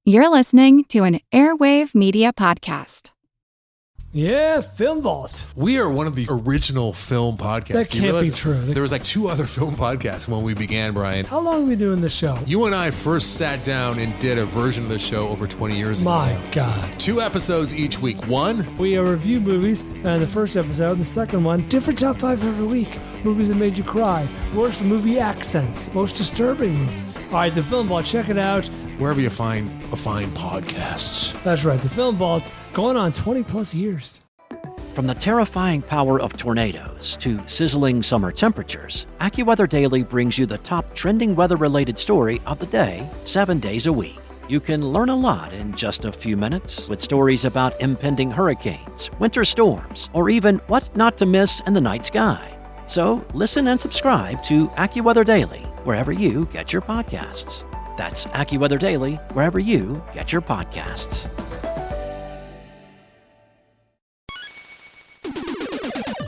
You're listening to an Airwave Media podcast. Yeah, Film Vault. We are one of the original film podcasts. That can't be true. There was like two other film podcasts when we began, Brian. How long are we doing this show? You and I first sat down and did a version of the show over 20 years ago. My God. 2 episodes each week. One, we review movies, and the first episode, and the second one, different top 5 every week. Movies that made you cry. Worst movie accents. Most disturbing movies. All right, the Film Vault, check it out. wherever you find podcasts. That's right, the Film Vault, going on 20 plus years. From the terrifying power of tornadoes to sizzling summer temperatures, AccuWeather Daily brings you the top trending weather-related story of the day, 7 days a week. You can learn a lot in just a few minutes with stories about impending hurricanes, winter storms, or even what not to miss in the night sky. So listen and subscribe to AccuWeather Daily wherever you get your podcasts. That's AccuWeather Daily wherever you get your podcasts.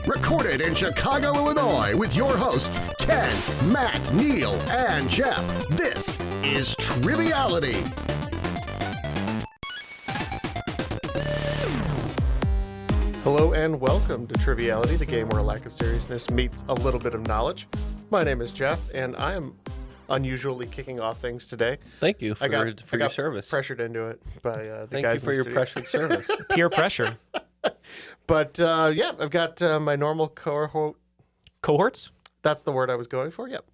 Recorded in Chicago, Illinois, with your hosts, Ken, Matt, Neal, and Jeff. This is Triviality. Hello and welcome to Triviality, the game where a lack of seriousness meets a little bit of knowledge. My name is Jeff, and I am unusually kicking off things today. Thank you for your service. Pressured into it by the Thank guys you for in the your studio. pressured service. Peer pressure. But yeah, I've got my normal Cohorts? That's the word I was going for. Yep.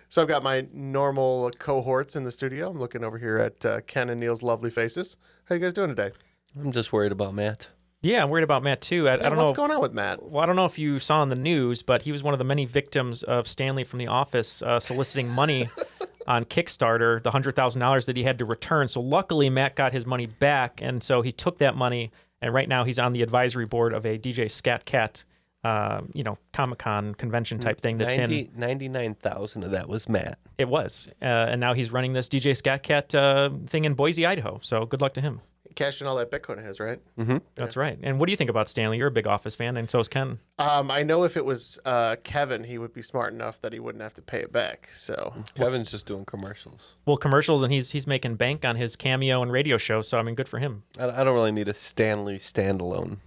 So I've got my normal cohorts in the studio. I'm looking over here at Ken and Neal's lovely faces. How you guys doing today? I'm just worried about Matt. Yeah, I'm worried about Matt too. I don't know. What's going on with Matt? Well, I don't know if you saw in the news, but he was one of the many victims of Stanley from The Office soliciting money on Kickstarter, the $100,000 that he had to return. So luckily, Matt got his money back, and so he took that money, and right now he's on the advisory board of a DJ Scat Cat, Comic-Con convention type thing that's 99,000 of that was Matt. It was. And now he's running this DJ Scat Cat thing in Boise, Idaho. So good luck to him. Cashing all that Bitcoin has, right? Mm-hmm. That's right. And what do you think about Stanley? You're a big Office fan, and so is Ken. I know if it was Kevin, he would be smart enough that he wouldn't have to pay it back. So Kevin's just doing commercials. Well, commercials, and he's making bank on his cameo and radio show. So I mean, good for him. I don't really need a Stanley standalone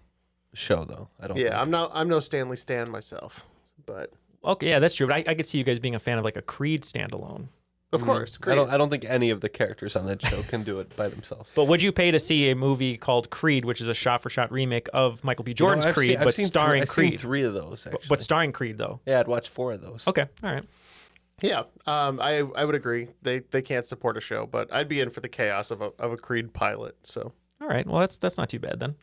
show, though. I don't. Yeah, think. I'm no Stanley Stan myself, but Okay, yeah, that's true. But I could see you guys being a fan of like a Creed standalone. of course, I don't think any of the characters on that show can do it by themselves. But would you pay to see a movie called Creed, which is a shot-for-shot remake of Michael B. Jordan's Creed, but starring Creed? I've seen 3 of those, actually. But starring Creed, though. Yeah, I'd watch 4 of those. Okay, all right. Yeah, I would agree. They can't support a show, but I'd be in for the chaos of a Creed pilot. So All right. Well, that's not too bad then.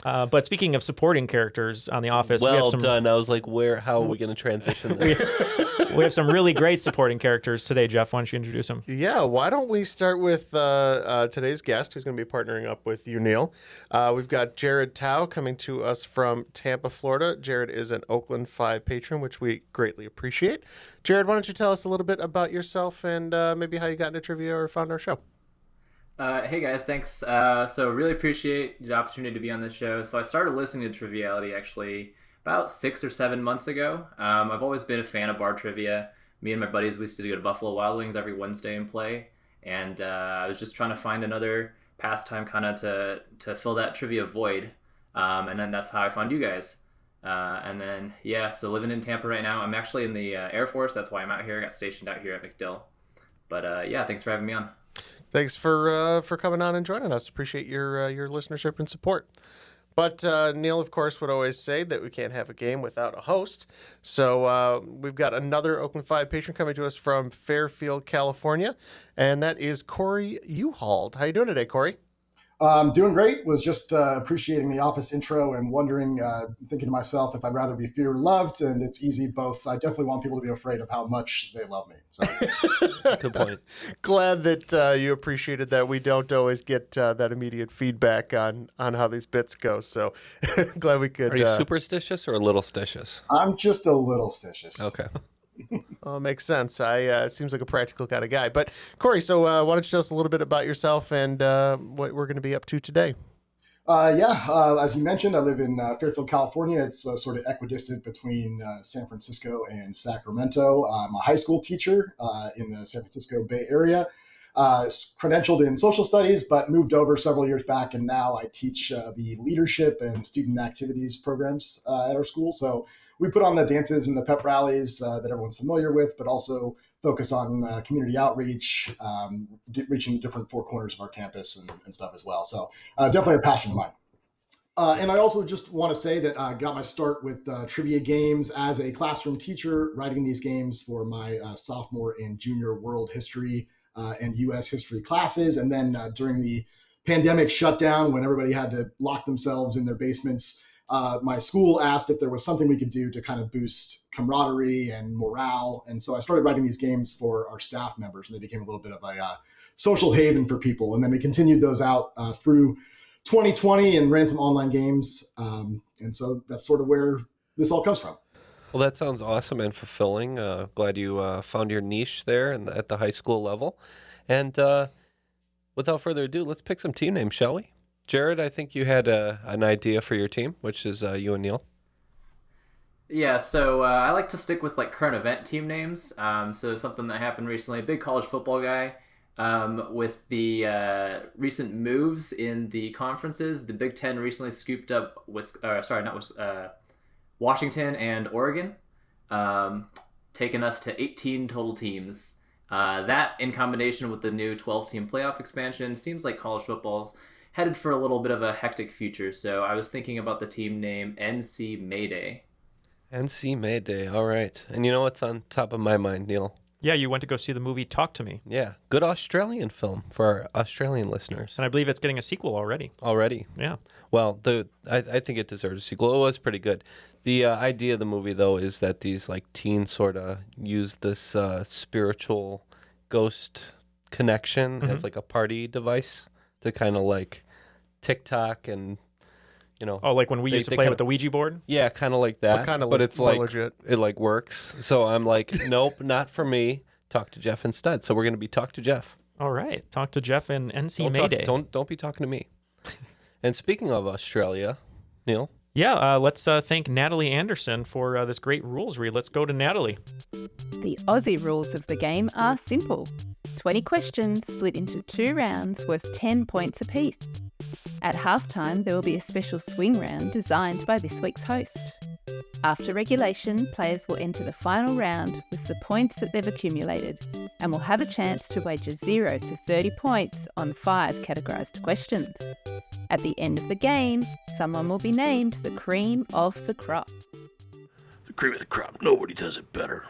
But speaking of supporting characters on The Office, we have Well some, done. I was like, how are we going to transition this? we have some really great supporting characters today, Jeff. Why don't you introduce them? yeah, why don't we start with today's guest, who's going to be partnering up with you, Neal. We've got Jared Tao coming to us from Tampa, Florida. Jared is an Oakland 5 patron, which we greatly appreciate. Jared, why don't you tell us a little bit about yourself and maybe how you got into trivia or found our show? Hey guys, thanks. So really appreciate the opportunity to be on this show. So I started listening to Triviality actually about 6 or 7 months ago. I've always been a fan of bar trivia. Me and my buddies, we used to go to Buffalo Wild Wings every Wednesday and play. And I was just trying to find another pastime kind of to fill that trivia void. And then that's how I found you guys. And then, yeah, so living in Tampa right now. I'm actually in the Air Force. That's why I'm out here. I got stationed out here at MacDill. But yeah, thanks for having me on. Thanks for coming on and joining us. Appreciate your listenership and support. But Neal, of course, would always say that we can't have a game without a host. So we've got another Oakland 5 patron coming to us from Fairfield, California, and that is Corey Uhalde. How you doing today, Corey? Doing great. Was just appreciating the Office intro and wondering, thinking to myself, if I'd rather be feared or loved, and it's easy both. I definitely want people to be afraid of how much they love me. So. Good point. Glad that you appreciated that. We don't always get that immediate feedback on how these bits go. So glad we could. Are you superstitious or a little stitious? I'm just a little stitious. Okay. Oh, makes sense. It seems like a practical kind of guy. But Corey, so why don't you tell us a little bit about yourself and what we're going to be up to today? As you mentioned, I live in Fairfield, California. It's sort of equidistant between San Francisco and Sacramento. I'm a high school teacher in the San Francisco Bay Area. credentialed in social studies, but moved over several years back, and now I teach the leadership and student activities programs at our school. So we put on the dances and the pep rallies that everyone's familiar with, but also focus on community outreach, reaching different four corners of our campus and stuff as well. So definitely a passion of mine. And I also just want to say that I got my start with trivia games as a classroom teacher, writing these games for my sophomore and junior world history and U.S. history classes. And then during the pandemic shutdown, when everybody had to lock themselves in their basements, my school asked if there was something we could do to kind of boost camaraderie and morale. And so I started writing these games for our staff members, and they became a little bit of a social haven for people. And then we continued those out through 2020 and ran some online games. And so that's sort of where this all comes from. Well, that sounds awesome and fulfilling. Glad you found your niche there at the high school level. And without further ado, let's pick some team names, shall we? Jared, I think you had an idea for your team, which is you and Neal. Yeah, so I like to stick with like current event team names. So something that happened recently, a big college football guy. With the recent moves in the conferences, the Big Ten recently scooped up Washington and Oregon, taking us to 18 total teams. That in combination with the new 12-team playoff expansion seems like college football's headed for a little bit of a hectic future. So I was thinking about the team name NC Mayday. NC Mayday, all right. And you know what's on top of my mind, Neal? Yeah, you went to go see the movie Talk to Me. Yeah, good Australian film for our Australian listeners. And I believe it's getting a sequel already. Already? Yeah. Well, I think it deserves a sequel. It was pretty good. The idea of the movie, though, is that these like teens sort of use this spiritual ghost connection as like a party device to kind of like TikTok and, you know. Oh, like when we used to play with the Ouija board? Yeah, kind of like that. But it's more like legit. It like works. So I'm like, nope, not for me. Talk to Jeff instead. So we're going to be Talk to Jeff. All right. Talk to Jeff and NC Mayday. Don't be talking to me. And speaking of Australia, Neal. Yeah, let's thank Natalie Anderson for this great rules read. Let's go to Natalie. The Aussie rules of the game are simple. 20 questions split into 2 rounds worth 10 points apiece. At halftime, there will be a special swing round designed by this week's host. After regulation, players will enter the final round with the points that they've accumulated and will have a chance to wager 0 to 30 points on 5 categorised questions. At the end of the game, someone will be named the cream of the crop. The cream of the crop. Nobody does it better.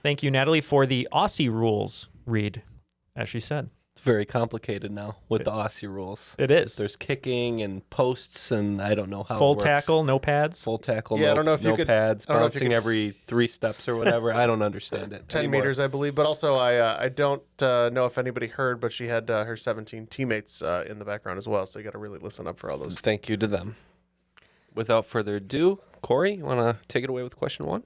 Thank you, Natalie, for the Aussie rules read, as she said. It's very complicated now with the Aussie rules. It is. There's kicking and posts, and I don't know how Full it works. tackle, no pads. Full tackle, Yeah, no, I don't know if no you could, pads, I don't know if you bouncing could- every 3 steps or whatever. I don't understand it 10 anymore. meters, I believe. But also, I don't know if anybody heard, but she had her 17 teammates in the background as well. So you got to really listen up for all those. Thank you to them. Without further ado, Corey, you want to take it away with question 1?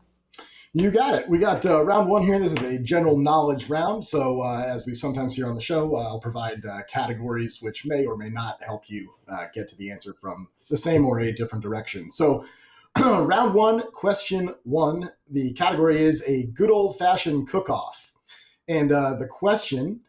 You got it. We got round 1 here. This is a general knowledge round. So as we sometimes hear on the show, I'll provide categories which may or may not help you get to the answer from the same or a different direction. So round 1, question 1. The category is a good old-fashioned cook-off. And the question,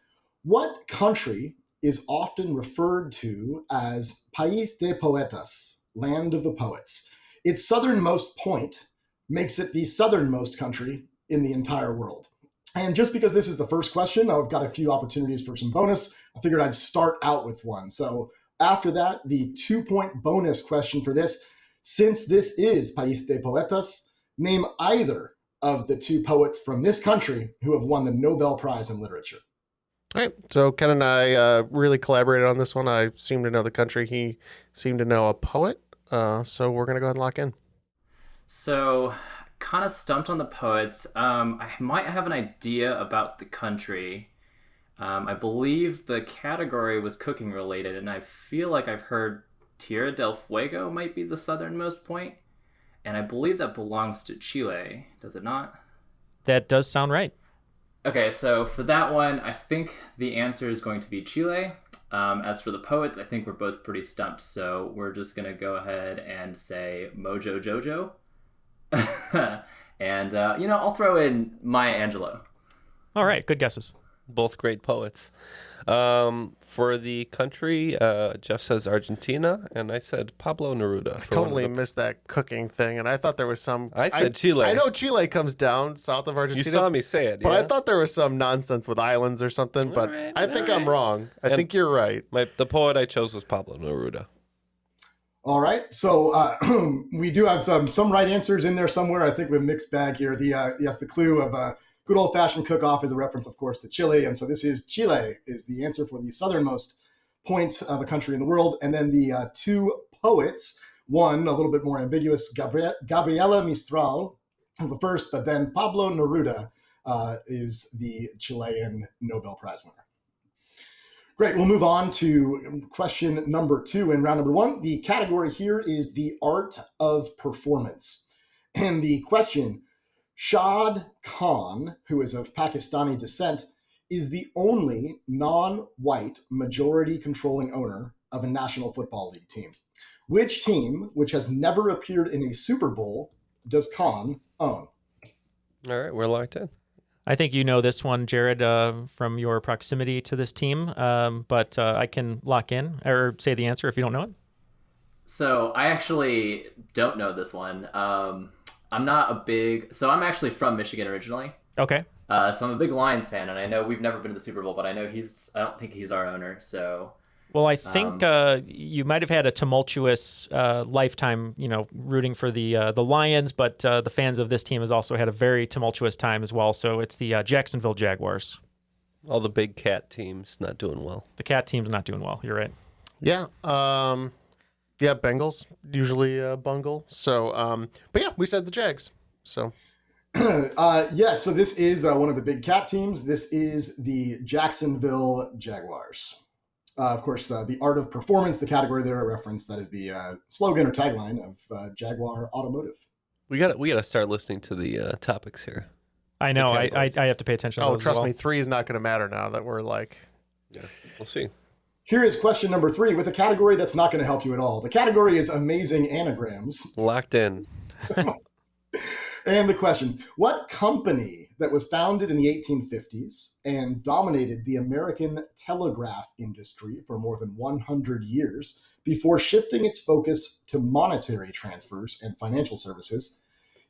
what country is often referred to as País de Poetas, land of the poets? Its southernmost point makes it the southernmost country in the entire world. And just because this is the first question, I've got a few opportunities for some bonus. I figured I'd start out with one. So after that, the 2-point bonus question for this, since this is País de Poetas, name either of the 2 poets from this country who have won the Nobel Prize in Literature. All right. So Ken and I really collaborated on this one. I seem to know the country. He seemed to know a poet. So we're going to go ahead and lock in. So, kind of stumped on the poets. I might have an idea about the country. I believe the category was cooking related, and I feel like I've heard Tierra del Fuego might be the southernmost point, and I believe that belongs to Chile. Does it not? That does sound right. Okay, so for that one, I think the answer is going to be Chile. As for the poets, I think we're both pretty stumped, so we're just going to go ahead and say Mojo Jojo. And, I'll throw in Maya Angelou. All right, good guesses. Both great poets. For the country, Jeff says Argentina, and I said Pablo Neruda. I totally missed that cooking thing, and I thought there was some... I said Chile. I know Chile comes down south of Argentina. You saw me say it, But yeah? I thought there was some nonsense with islands or something, but right, I think all I'm right. wrong. I think you're right. The poet I chose was Pablo Neruda. All right, so we do have some right answers in there somewhere. I think we have a mixed bag here. The clue of good old-fashioned cook-off is a reference, of course, to Chile, and so this is Chile is the answer for the southernmost point of a country in the world. And then the two poets, one a little bit more ambiguous, Gabriela Mistral is the first, but then Pablo Neruda is the Chilean Nobel Prize winner. Great, we'll move on to question number 2 in round number 1. The category here is the art of performance. And the question, Shad Khan, who is of Pakistani descent, is the only non-white majority controlling owner of a National Football League team. Which team, which has never appeared in a Super Bowl, does Khan own? All right, we're locked in. I think you know this one, Jared, from your proximity to this team, but I can lock in or say the answer if you don't know it. So I actually don't know this one. I'm actually from Michigan originally. Okay. So I'm a big Lions fan, and I know we've never been to the Super Bowl, but I don't think he's our owner. So, well, I think you might have had a tumultuous lifetime, rooting for the Lions, but the fans of this team has also had a very tumultuous time as well. So it's the Jacksonville Jaguars. All the big cat teams not doing well. The cat team's not doing well. You're right. Yeah. Yeah, Bengals usually bungle. So, but yeah, we said the Jags. So. So this is one of the big cat teams. This is the Jacksonville Jaguars. Of course, the art of performance, the category there, a reference. That is the slogan or tagline of Jaguar Automotive. We gotta start listening to the topics here. I know. I have to pay attention to those trust as well. me, 3 is not going to matter now that we're like... Yeah, we'll see. Here is question number 3 with a category that's not going to help you at all. The category is amazing anagrams. Locked in. And the question, what company that was founded in the 1850s and dominated the American telegraph industry for more than 100 years before shifting its focus to monetary transfers and financial services,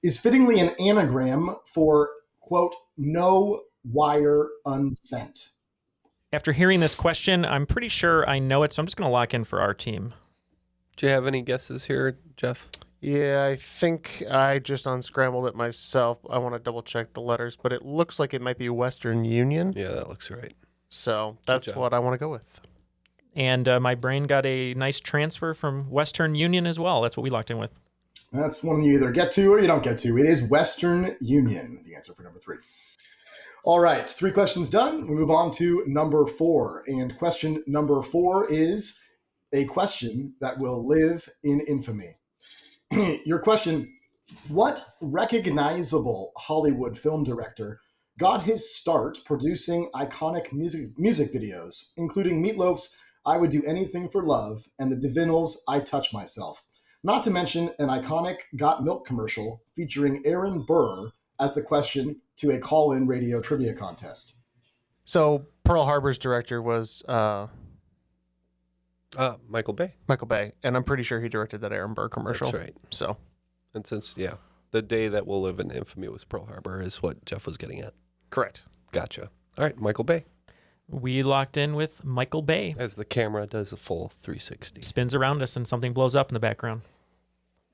is fittingly an anagram for, quote, no wire unsent? After hearing this question, I'm pretty sure I know it, so I'm just going to lock in for our team. Do you have any guesses here, Jeff? Yeah, I think I just unscrambled it myself. I want to double check the letters, but it looks like it might be Western Union. Yeah, that looks right. So that's what I want to go with. And my brain got a nice transfer from Western Union as well. That's what we locked in with. That's one you either get to or you don't get to. It is Western Union, the answer for number 3. All right, 3 questions done. We move on to number 4. And question number 4 is a question that will live in infamy. Your question, what recognizable Hollywood film director got his start producing iconic music videos, including Meatloaf's I Would Do Anything for Love and the DeVinels' I Touch Myself? Not to mention an iconic Got Milk commercial featuring Aaron Burr as the question to a call-in radio trivia contest. So Pearl Harbor's director was... Michael Bay. Michael Bay. And I'm pretty sure he directed that Aaron Burr commercial. That's right. So, and since, the day that will live in infamy was Pearl Harbor is what Jeff was getting at. Correct. Gotcha. All right, Michael Bay. We locked in with Michael Bay. As the camera does a full 360. Spins around us and something blows up in the background.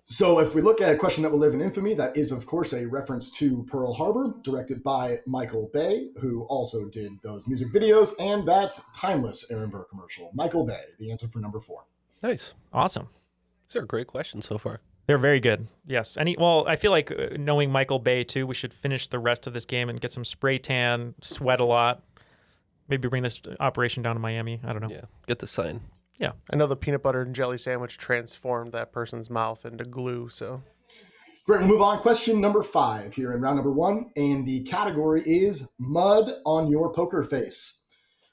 So if we look at a question that will live in infamy, that is, of course, a reference to Pearl Harbor, directed by Michael Bay, who also did those music videos and that timeless Aaron Burr commercial. Michael Bay, the answer for number 4. Nice. Awesome. These are great questions so far. They're very good. Yes. I feel like knowing Michael Bay, too, we should finish the rest of this game and get some spray tan, sweat a lot. Maybe bring this operation down to Miami. I don't know. Yeah. Get the sign. Yeah. I know the peanut butter and jelly sandwich transformed that person's mouth into glue, so... Great, we'll move on. Question number 5 here in round number 1, and the category is Mud on Your Poker Face.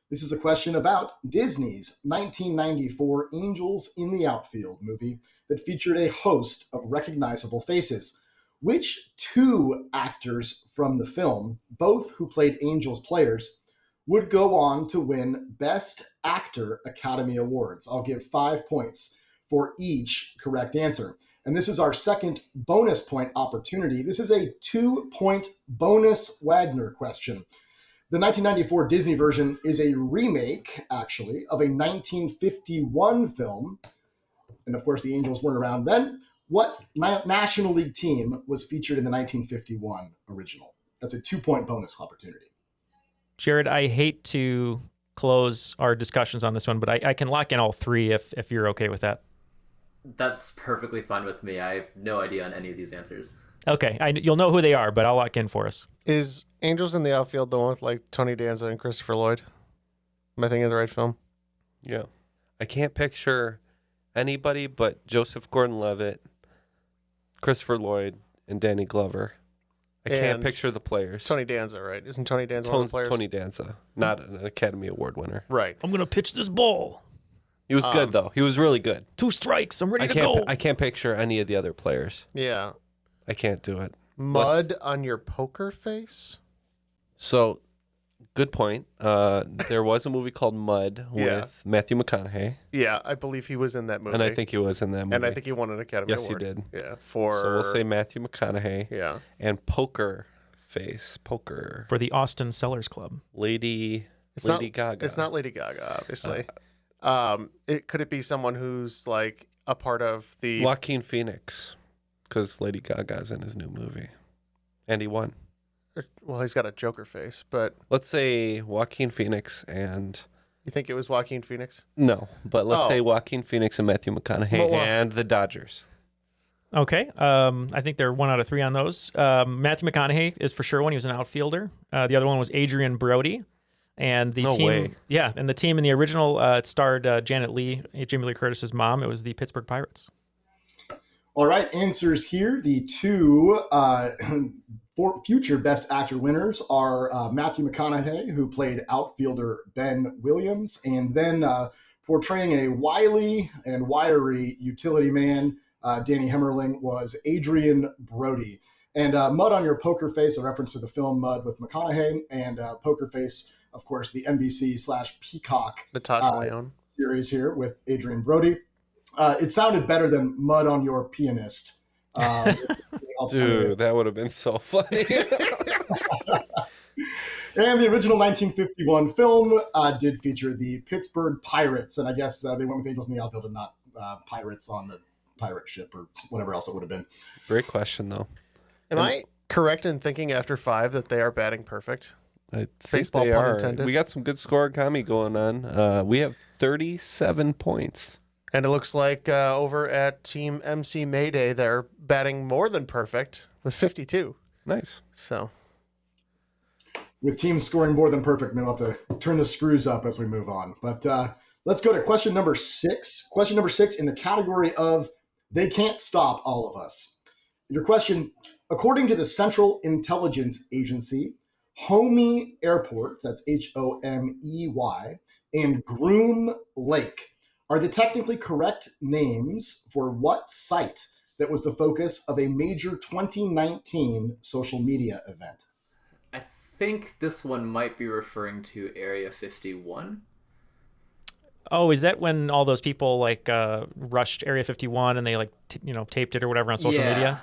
This is a question about Disney's 1994 Angels in the Outfield movie that featured a host of recognizable faces. Which 2 actors from the film, both who played Angels players, would go on to win Best Actor Academy Awards. I'll give 5 points for each correct answer. And this is our second bonus point opportunity. This is a 2-point bonus Wagner question. The 1994 Disney version is a remake, actually, of a 1951 film. And of course, the Angels weren't around then. What National League team was featured in the 1951 original? That's a 2-point bonus opportunity. Jared, I hate to close our discussions on this one, but I can lock in all three if you're okay with that. That's perfectly fine with me. I have no idea on any of these answers. Okay, you'll know who they are, but I'll lock in for us. Is Angels in the Outfield the one with like Tony Danza and Christopher Lloyd? Am I thinking of the right film? Yeah. I can't picture anybody but Joseph Gordon-Levitt, Christopher Lloyd, and Danny Glover. I can't picture the players. Tony Danza, right? Isn't Tony Danza one of the players? Tony Danza, not an Academy Award winner. Right. I'm going to pitch this ball. He was good, though. He was really good. 2 strikes. I'm ready to go. I can't picture any of the other players. Yeah. I can't do it. Mud on your poker face? So, good point. There was a movie called Mud with Matthew McConaughey. Yeah, I believe he was in that movie. And I think he was in that movie. And I think he won an Academy Award. Award. Yes, he did. Yeah. So we'll say Matthew McConaughey. Yeah. And Poker Face. Poker. For the Austin Sellers Club. Lady Gaga. It's not Lady Gaga, obviously. Could it be someone who's like a part of the... Joaquin Phoenix. Because Lady Gaga's in his new movie. And he won. Well, he's got a Joker face, but... Let's say Joaquin Phoenix and... You think it was Joaquin Phoenix? No, but let's say Joaquin Phoenix and Matthew McConaughey and the Dodgers. Okay. I think they're 1 out of 3 on those. Matthew McConaughey is for sure one. He was an outfielder. The other one was Adrian Brody. And the team... way. Yeah, and the team in the original, it starred Janet Leigh, Jamie Lee Curtis's mom. It was the Pittsburgh Pirates. All right, answers here. The 2 future Best Actor winners are Matthew McConaughey, who played outfielder Ben Williams, and then portraying a wily and wiry utility man, Danny Hemmerling, was Adrian Brody. And Mud on Your Poker Face, a reference to the film Mud with McConaughey, and Poker Face, of course, the NBC/Peacock Natasha Lyonne series here with Adrian Brody. It sounded better than Mud on Your Pianist. Dude, that would have been so funny. And the original 1951 film did feature the Pittsburgh Pirates, and I guess they went with Angels in the Outfield and not pirates on the pirate ship or whatever else it would have been. Great question, though. Am I correct in thinking after 5 that they are batting perfect? I think Baseball they pun are. intended. We got some good scoregami going on. We have 37 points. And it looks like over at Team MC Mayday, they're batting more than perfect with 52. Nice. So, with teams scoring more than perfect, we'll have to turn the screws up as we move on. But let's go to question number 6. Question number 6 in the category of They Can't Stop All of Us. Your question, according to the Central Intelligence Agency, Homey Airport, that's Homey, and Groom Lake are the technically correct names for what site that was the focus of a major 2019 social media event? I think this one might be referring to Area 51. Oh, is that when all those people like rushed Area 51 and they like taped it or whatever on social media?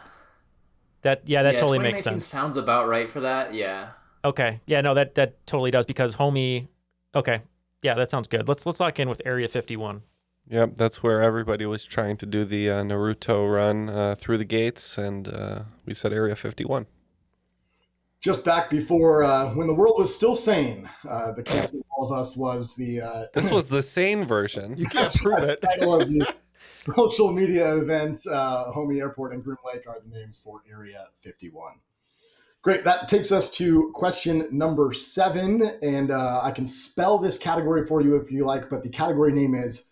That totally makes sense. Sounds about right for that. Yeah. Okay. Yeah, no, that totally does because Homey. Okay. Yeah, that sounds good. Let's lock in with Area 51. Yep, that's where everybody was trying to do the Naruto run through the gates, and we said Area 51. Just back before when the world was still sane, the case of all of us was the... This was the sane version. You can't prove it. Title of the social media event, Homey Airport and Groom Lake are the names for Area 51. Great, that takes us to question number 7, and I can spell this category for you if you like, but the category name is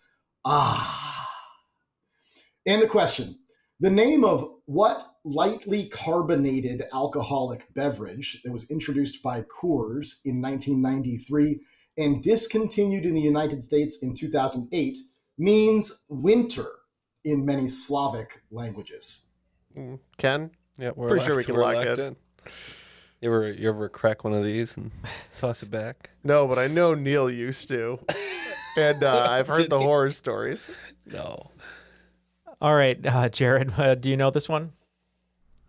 And the question, the name of what lightly carbonated alcoholic beverage that was introduced by Coors in 1993 and discontinued in the United States in 2008 means winter in many Slavic languages? Ken? Yeah, we're pretty sure we can lock it. in. You ever crack one of these and toss it back? No, but I know Neal used to. And I've heard the horror stories. No. All right, Jared, do you know this one?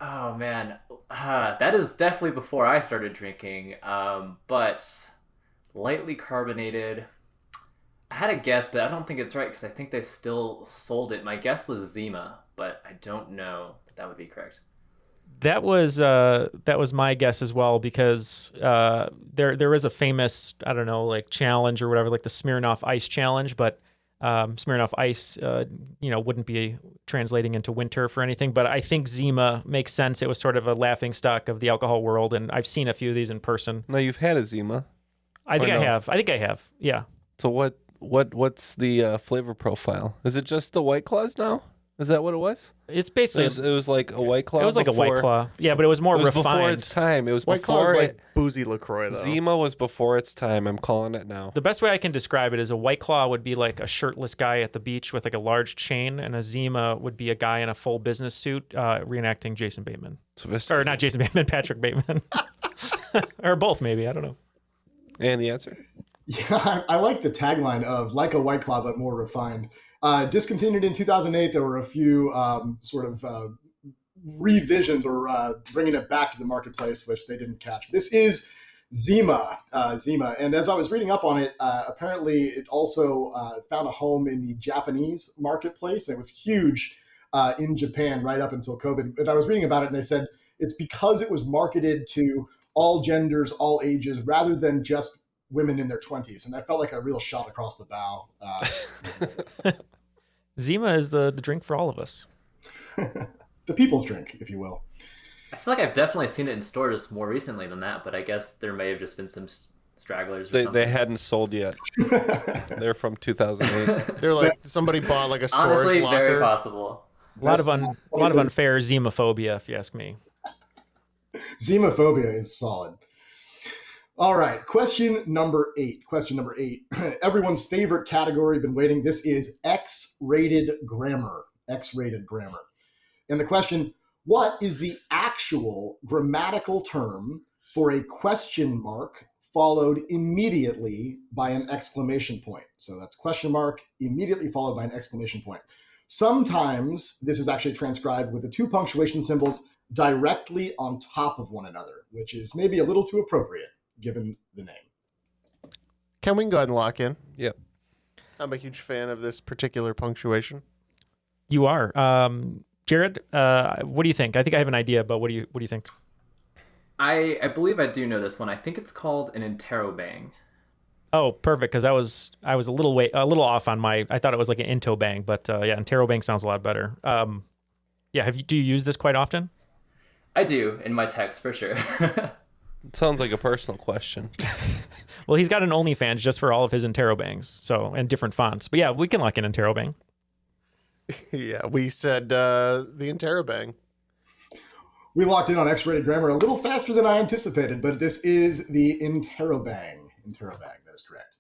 Oh man, that is definitely before I started drinking. But lightly carbonated. I had a guess, but I don't think it's right because I think they still sold it. My guess was Zima, but I don't know if that would be correct. That was my guess as well, because there is a famous, I don't know, like challenge or whatever, like the Smirnoff Ice challenge, but Smirnoff Ice wouldn't be translating into winter for anything. But I think Zima makes sense. It was sort of a laughing stock of the alcohol world, and I've seen a few of these in person. No, you've had a Zima. I think I have. Yeah. So what's the flavor profile? Is it just the White Claws now? Is that what it was? It's basically it was like a White Claw. It was like a White Claw. Yeah, but it was more refined. Before its time. It was White Claw before is like boozy LaCroix, though. Zima was before its time. I'm calling it now. The best way I can describe it is a White Claw would be like a shirtless guy at the beach with like a large chain, and a Zima would be a guy in a full business suit reenacting Jason Bateman. Or not Jason Bateman, Patrick Bateman. Or both, maybe. I don't know. And the answer? Yeah, I like the tagline of like a White Claw, but more refined. Discontinued in 2008, there were a few revisions or bringing it back to the marketplace, which they didn't catch. This is Zima. And as I was reading up on it, apparently it also found a home in the Japanese marketplace. It was huge in Japan right up until COVID. And I was reading about it, and they said it's because it was marketed to all genders, all ages, rather than just women in their 20s. And that felt like a real shot across the bow. Zima is the drink for all of us. The people's drink, if you will. I feel like I've definitely seen it in stores more recently than that, but I guess there may have just been some stragglers or something. They hadn't sold yet. They're from 2008. They're like, somebody bought like a storage Honestly, locker. very possible. A lot of unfair Zimaphobia, if you ask me. Zimaphobia is solid. All right, question number 8. Everyone's favorite category, been waiting. This is X-rated grammar. X-rated grammar. And the question, what is the actual grammatical term for a question mark followed immediately by an exclamation point? So that's question mark immediately followed by an exclamation point. Sometimes this is actually transcribed with the two punctuation symbols directly on top of one another, which is maybe a little too appropriate given the name. Can we go ahead and lock in? Yep. I'm a huge fan of this particular punctuation. You are. Jared, what do you think? I think I have an idea, but what do you think? I believe I do know this one. I think it's called an interrobang. Oh, perfect, because I was a little off on my. I thought it was like an intobang, but yeah, interrobang sounds a lot better. Yeah, do you use this quite often? I do in my text for sure. It sounds like a personal question. Well, he's got an OnlyFans just for all of his interrobangs, so and different fonts. But yeah, we can lock in interrobang. Yeah, we said the interrobang. We locked in on X-rated grammar a little faster than I anticipated, but this is the interrobang. Interrobang, that is correct.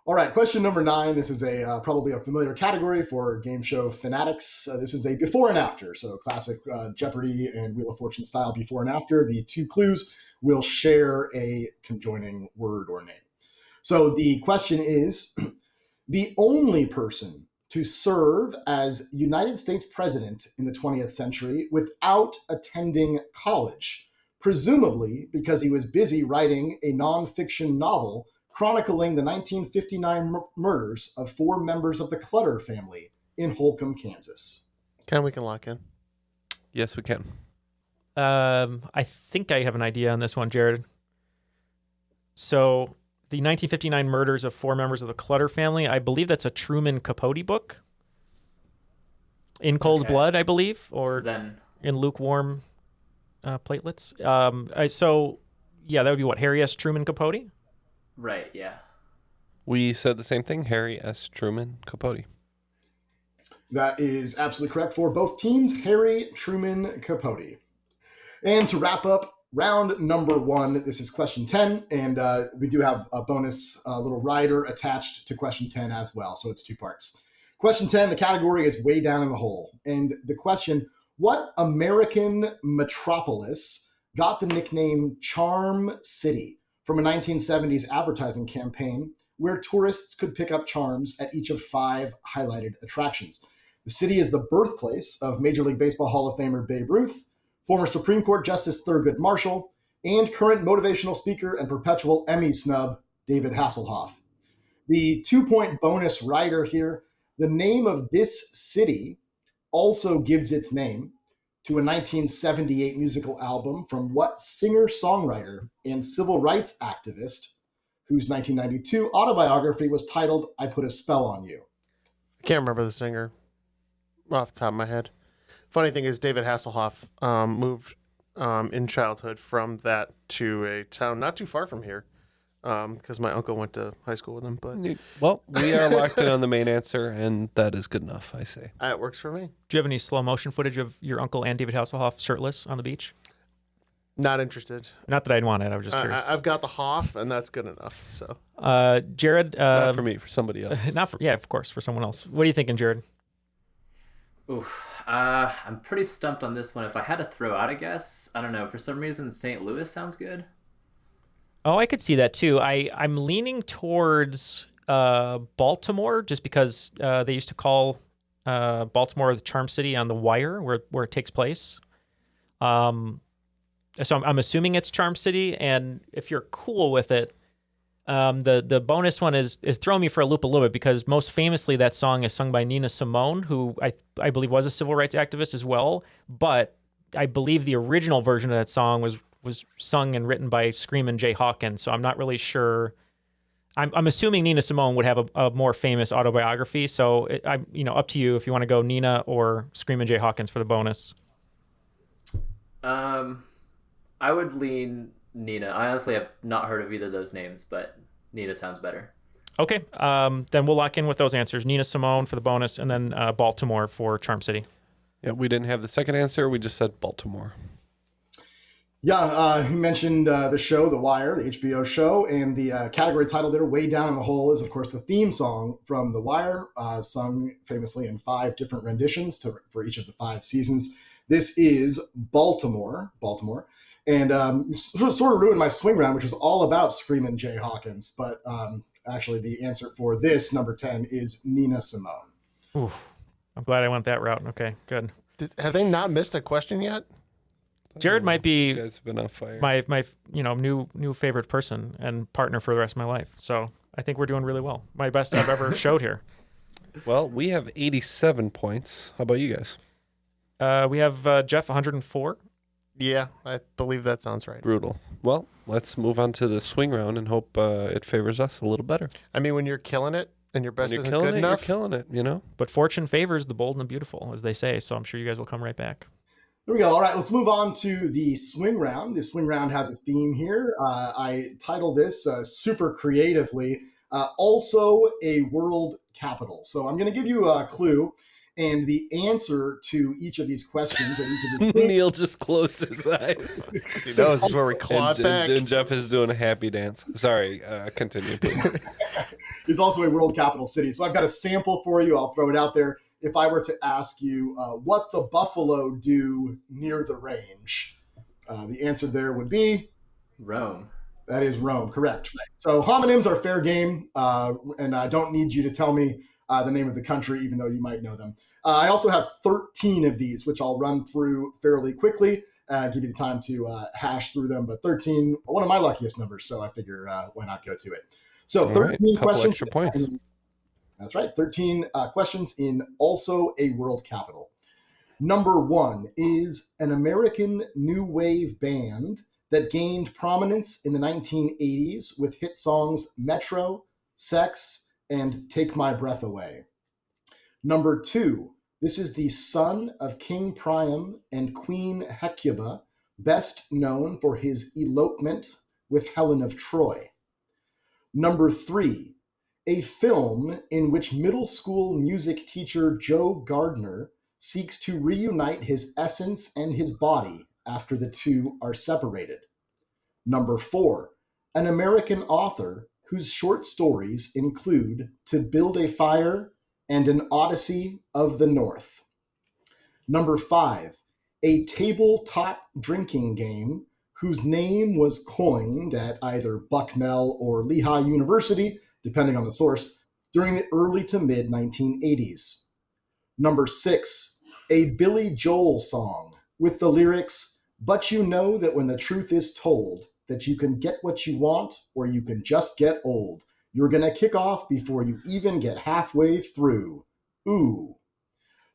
All right, question number 9. This is probably a familiar category for game show fanatics. This is a before and after, so classic Jeopardy and Wheel of Fortune style before and after. The two clues will share a conjoining word or name. So the question is, the only person to serve as United States president in the 20th century without attending college, presumably because he was busy writing a nonfiction novel chronicling the 1959 murders of 4 members of the Clutter family in Holcomb, Kansas. We can lock in. Yes, we can. I think I have an idea on this one, Jared. So the 1959 murders of 4 members of the Clutter family, I believe that's a Truman Capote book. In Cold Blood, I believe, or in Lukewarm Platelets. So, yeah, that would be what, Harry S. Truman Capote? Right, yeah. We said the same thing, Harry S. Truman Capote. That is absolutely correct for both teams, Harry Truman Capote. And to wrap up round number 1, this is question 10, and we do have a bonus little rider attached to question 10 as well, so it's 2 parts. Question 10, the category is way down in the hole, and the question, what American metropolis got the nickname Charm City from a 1970s advertising campaign where tourists could pick up charms at each of 5 highlighted attractions. The city is the birthplace of Major League Baseball Hall of Famer Babe Ruth, former Supreme Court Justice Thurgood Marshall, and current motivational speaker and perpetual Emmy snub David Hasselhoff. The 2-point bonus rider here, the name of this city also gives its name to a 1978 musical album from what singer-songwriter and civil rights activist whose 1992 autobiography was titled I Put a Spell on You. I can't remember the singer off the top of my head. Funny thing is David Hasselhoff moved in childhood from that to a town not too far from here because my uncle went to high school with him. But Well, we are locked in on the main answer, and that is good enough, I say. It works for me. Do you have any slow motion footage of your uncle and David Hasselhoff shirtless on the beach? Not interested. Not that I'd want it. I was just curious. I've got the Hoff, and that's good enough. So, Jared, not for me, for somebody else. Of course, for someone else. What are you thinking, Jared? Oof. I'm pretty stumped on this one. If I had to throw out a guess, I don't know. For some reason, St. Louis sounds good. Oh, I could see that too. I'm leaning towards Baltimore just because they used to call Baltimore the Charm City on The Wire, where it takes place. So I'm assuming it's Charm City, and if you're cool with it, the bonus one is throwing me for a loop a little bit because most famously that song is sung by Nina Simone, who I believe was a civil rights activist as well. But I believe the original version of that song was sung and written by Screamin' Jay Hawkins. So I'm not really sure. I'm assuming Nina Simone would have a more famous autobiography. So I'm up to you if you want to go Nina or Screamin' Jay Hawkins for the bonus. I would lean Nina. I honestly have not heard of either of those names, but Nina sounds better. Okay, then we'll lock in with those answers. Nina Simone for the bonus, and then Baltimore for Charm City. Yeah, we didn't have the second answer. We just said Baltimore. Yeah, he mentioned the show, The Wire, the HBO show, and the category title there, Way Down in the Hole, is, of course, the theme song from The Wire, sung famously in 5 different renditions for each of the 5 seasons. This is Baltimore. And sort of ruined my swing round, which is all about Screamin' Jay Hawkins. But actually, the answer for this, number 10, is Nina Simone. Oof. I'm glad I went that route. Okay, good. Have they not missed a question yet? Jared might be You guys have been on fire. my new favorite person and partner for the rest of my life. So I think we're doing really well. My best I've ever showed here. Well, we have 87 points. How about you guys? We have Jeff 104. Yeah, I believe that sounds right. Brutal. Well, let's move on to the swing round and hope it favors us a little better. I mean, when you're killing it and your best When isn't you're killing good it, enough, you're killing it, you know? But fortune favors the bold and the beautiful, as they say. So I'm sure you guys will come right back. There we go. All right, let's move on to the swing round. The swing round has a theme here. I titled this super creatively, also a world capital. So I'm going to give you a clue. And the answer to each of these questions, or each of these quizzes, Neal just closed his eyes. he knows this is where we clawed back. And Jeff is doing a happy dance. Sorry, continue, please. is also a world capital city. So I've got a sample for you. I'll throw it out there. If I were to ask you what the buffalo do near the range, the answer there would be Rome. That is Rome, correct. So homonyms are fair game, and I don't need you to tell me the name of the country, even though you might know them. I also have 13 of these, which I'll run through fairly quickly, give you the time to hash through them. But 13, one of my luckiest numbers, so I figure why not go to it. So 13 questions. Extra points. That's right, 13 questions in also a world capital. Number 1 is an American new wave band that gained prominence in the 1980s with hit songs Metro, Sex, and Take My Breath Away. Number 2, this is the son of King Priam and Queen Hecuba, best known for his elopement with Helen of Troy. Number 3, a film in which middle school music teacher Joe Gardner seeks to reunite his essence and his body after the two are separated. Number 4, an American author whose short stories include To Build a Fire and An Odyssey of the North. Number 5, a tabletop drinking game whose name was coined at either Bucknell or Lehigh University, depending on the source, during the early to mid 1980s. Number 6, a Billy Joel song with the lyrics, "But you know that when the truth is told, that you can get what you want or you can just get old. You're going to kick off before you even get halfway through. Ooh."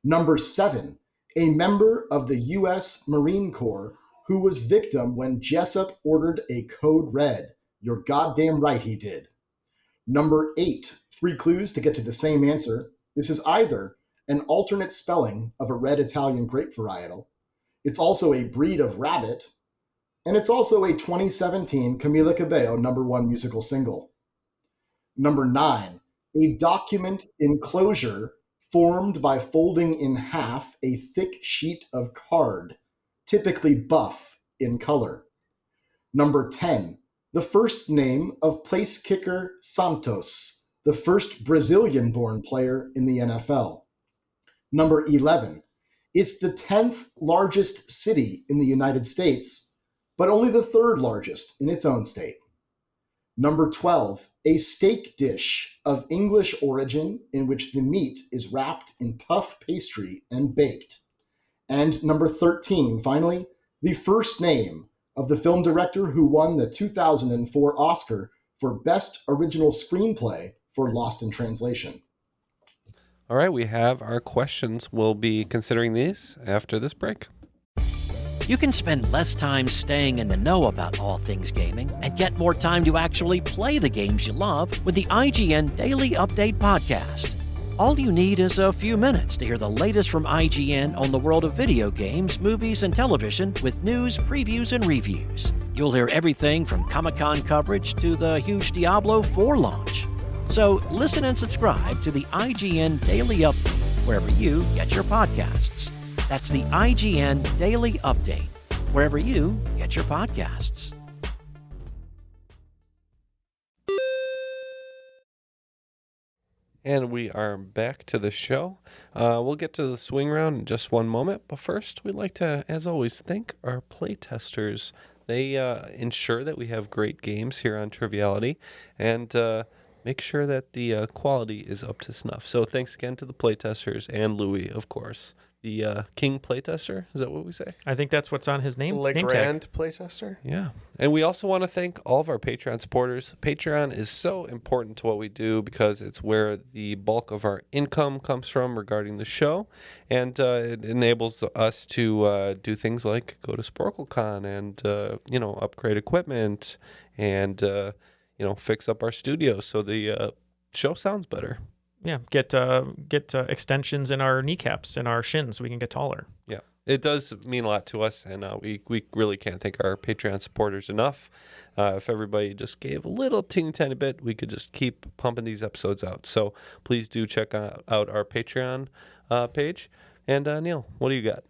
Number 7, a member of the U.S. Marine Corps who was victim when Jessup ordered a code red. You're goddamn right he did. Number 8, 3 clues to get to the same answer. This is either an alternate spelling of a red Italian grape varietal, it's also a breed of rabbit, and it's also a 2017 Camila Cabello #1 musical single. Number 9, a document enclosure formed by folding in half a thick sheet of card, typically buff in color. Number 10, the first name of place kicker Santos, the first Brazilian-born player in the NFL. Number 11, it's the 10th largest city in the United States, but only the 3rd largest in its own state. Number 12, a steak dish of English origin in which the meat is wrapped in puff pastry and baked. And number 13, finally, the first name of the film director who won the 2004 Oscar for Best Original Screenplay for Lost in Translation. All right, we have our questions. We'll be considering these after this break. You can spend less time staying in the know about all things gaming and get more time to actually play the games you love with the IGN Daily Update podcast. All you need is a few minutes to hear the latest from IGN on the world of video games, movies, and television with news, previews, and reviews. You'll hear everything from Comic-Con coverage to the huge Diablo 4 launch. So listen and subscribe to the IGN Daily Update wherever you get your podcasts. That's the IGN Daily Update, wherever you get your podcasts. And we are back to the show. We'll get to the swing round in just one moment. But first, we'd like to, as always, thank our playtesters. They ensure that we have great games here on Triviality and make sure that the quality is up to snuff. So thanks again to the playtesters and Louis, of course. The King Playtester, is that what we say? I think that's what's on his name tag. Grand Playtester? Yeah. And we also want to thank all of our Patreon supporters. Patreon is so important to what we do because it's where the bulk of our income comes from regarding the show. And it enables us to do things like go to SporkleCon and, upgrade equipment and, fix up our studio so the show sounds better. Yeah, get extensions in our kneecaps and our shins so we can get taller. Yeah, it does mean a lot to us, and we really can't thank our Patreon supporters enough. If everybody just gave a little teeny tiny bit, we could just keep pumping these episodes out. So please do check out our Patreon page. And Neal, what do you got?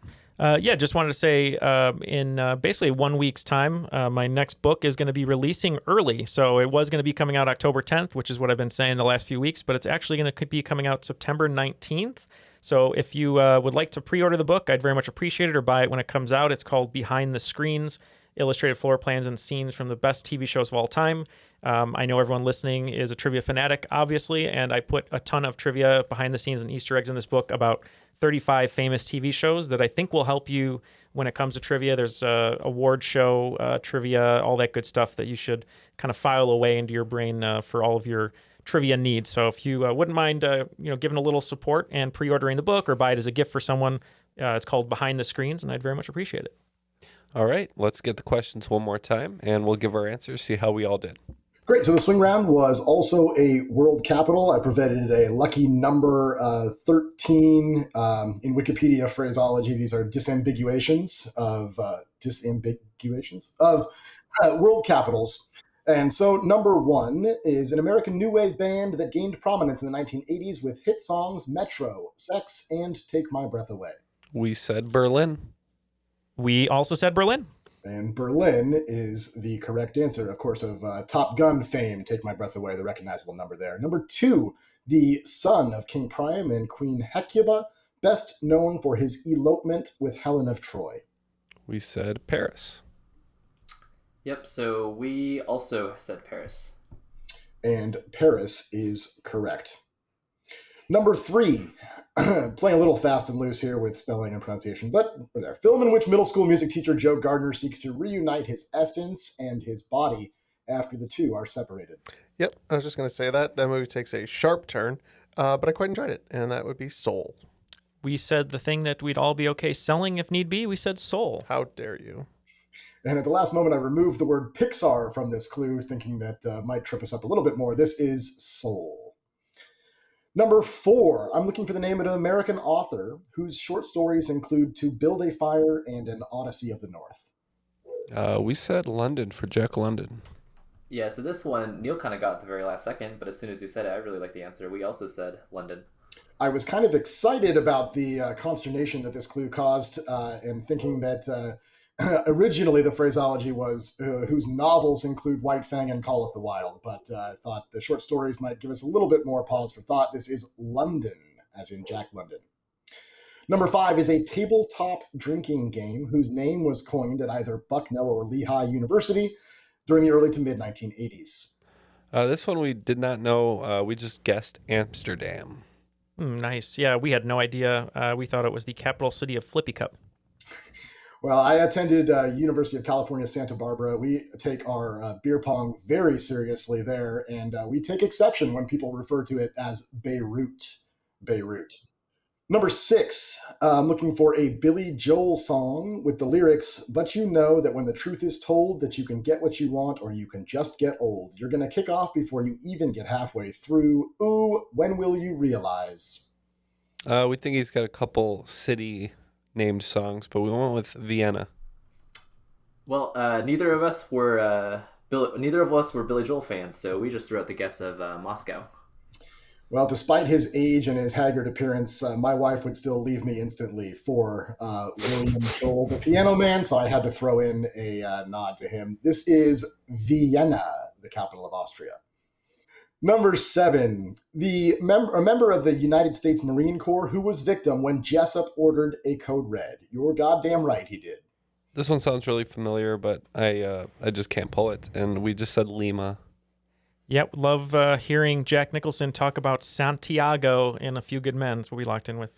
Just wanted to say in basically 1 week's time, my next book is going to be releasing early. So it was going to be coming out October 10th, which is what I've been saying the last few weeks, but it's actually going to be coming out September 19th. So if you would like to pre-order the book, I'd very much appreciate it, or buy it when it comes out. It's called Behind the Screens, Illustrated Floor Plans and Scenes from the Best TV Shows of All Time. I know everyone listening is a trivia fanatic, obviously, and I put a ton of trivia behind the scenes and Easter eggs in this book about 35 famous TV shows that I think will help you when it comes to trivia. There's award show trivia, all that good stuff that you should kind of file away into your brain for all of your trivia needs. So if you wouldn't mind, giving a little support and pre-ordering the book or buy it as a gift for someone, it's called Behind the Screens, and I'd very much appreciate it. All right, let's get the questions one more time, and we'll give our answers, see how we all did. Great. So the swing round was also a world capital. I provided a lucky number 13 in Wikipedia phraseology. These are disambiguations of world capitals. And so number 1 is an American new wave band that gained prominence in the 1980s with hit songs Metro, Sex, and Take My Breath Away. We said Berlin. We also said Berlin. And Berlin is the correct answer, of course, of Top Gun fame. Take My Breath Away, the recognizable number there. Number 2, the son of King Priam and Queen Hecuba, best known for his elopement with Helen of Troy. We said Paris. Yep, so we also said Paris. And Paris is correct. Number 3, playing a little fast and loose here with spelling and pronunciation, but we're there. Film in which middle school music teacher Joe Gardner seeks to reunite his essence and his body after the two are separated. Yep, I was just going to say that. That movie takes a sharp turn, but I quite enjoyed it, and that would be Soul. We said the thing that we'd all be okay selling if need be. We said Soul. How dare you? And at the last moment, I removed the word Pixar from this clue, thinking that might trip us up a little bit more. This is Soul. Number 4, I'm looking for the name of an American author whose short stories include To Build a Fire and An Odyssey of the North. We said London for Jack London. Yeah, so this one, Neal kind of got at the very last second, but as soon as you said it, I really like the answer. We also said London. I was kind of excited about the consternation that this clue caused, and thinking that originally the phraseology was whose novels include White Fang and Call of the Wild, but I thought the short stories might give us a little bit more pause for thought. This is London, as in Jack London. Number 5 is a tabletop drinking game whose name was coined at either Bucknell or Lehigh University during the early to mid-1980s. This one we did not know. We just guessed Amsterdam. Nice. Yeah, we had no idea. We thought it was the capital city of Flippy Cup. Well, I attended University of California, Santa Barbara. We take our beer pong very seriously there, and we take exception when people refer to it as Beirut. Beirut. Number 6, I'm looking for a Billy Joel song with the lyrics, but you know that when the truth is told that you can get what you want or you can just get old. You're going to kick off before you even get halfway through. Ooh, when will you realize? We think he's got a couple city-named songs, but we went with Vienna. Well, neither of us were Billy Joel fans, so we just threw out the guess of Moscow. Well, despite his age and his haggard appearance, my wife would still leave me instantly for William Joel, the piano man, so I had to throw in a nod to him. This is Vienna, the capital of Austria. Number 7, a member of the United States Marine Corps who was victim when Jessup ordered a code red. You're goddamn right he did. This one sounds really familiar, but I just can't pull it, and we just said Lima. Yep, love hearing Jack Nicholson talk about Santiago in A Few Good Men. That's what we locked in with.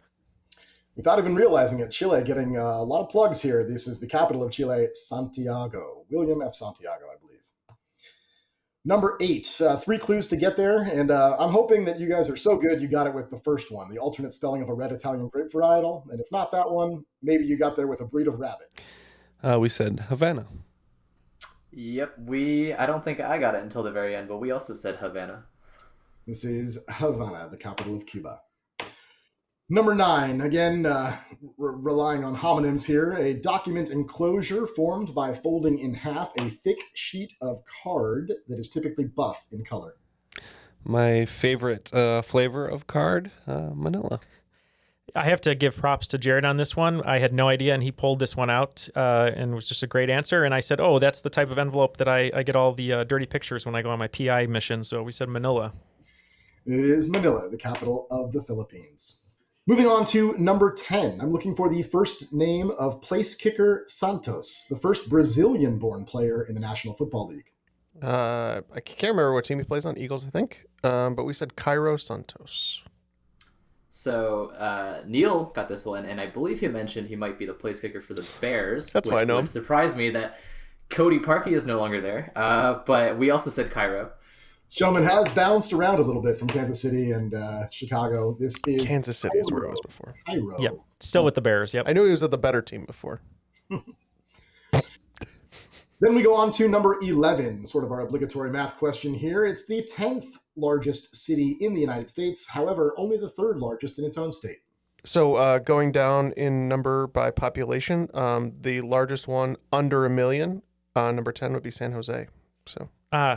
Without even realizing it, Chile getting a lot of plugs here. This is the capital of Chile, Santiago. William F. Santiago, I believe. Number 8, 3 clues to get there, and I'm hoping that you guys are so good you got it with the first one, the alternate spelling of a red Italian grape varietal, and if not that one, maybe you got there with a breed of rabbit. We said Havana. Yep, I don't think I got it until the very end, but we also said Havana. This is Havana, the capital of Cuba. Number 9, again, relying on homonyms here, a document enclosure formed by folding in half a thick sheet of card that is typically buff in color. My favorite flavor of card, Manila. I have to give props to Jared on this one. I had no idea, and he pulled this one out, and it was just a great answer. And I said, oh, that's the type of envelope that I get all the dirty pictures when I go on my PI mission. So we said Manila. It is Manila, the capital of the Philippines. Moving on to number 10. I'm looking for the first name of place kicker Santos, the first Brazilian-born player in the National Football League. I can't remember what team he plays on, Eagles, I think. But we said Cairo Santos. So Neal got this one, and I believe he mentioned he might be the place kicker for the Bears. That's why I know him. Which surprised me that Cody Parkey is no longer there. But we also said Cairo. This gentleman has bounced around a little bit from Kansas City and Chicago. This is Kansas City is where it was before. Cairo. Yep, still with the Bears. Yep. I knew he was at the better team before. Then we go on to number 11, sort of our obligatory math question here. It's the 10th largest city in the United States, however, only the 3rd largest in its own state. So going down in number by population, the largest one under 1 million, number 10 would be San Jose. So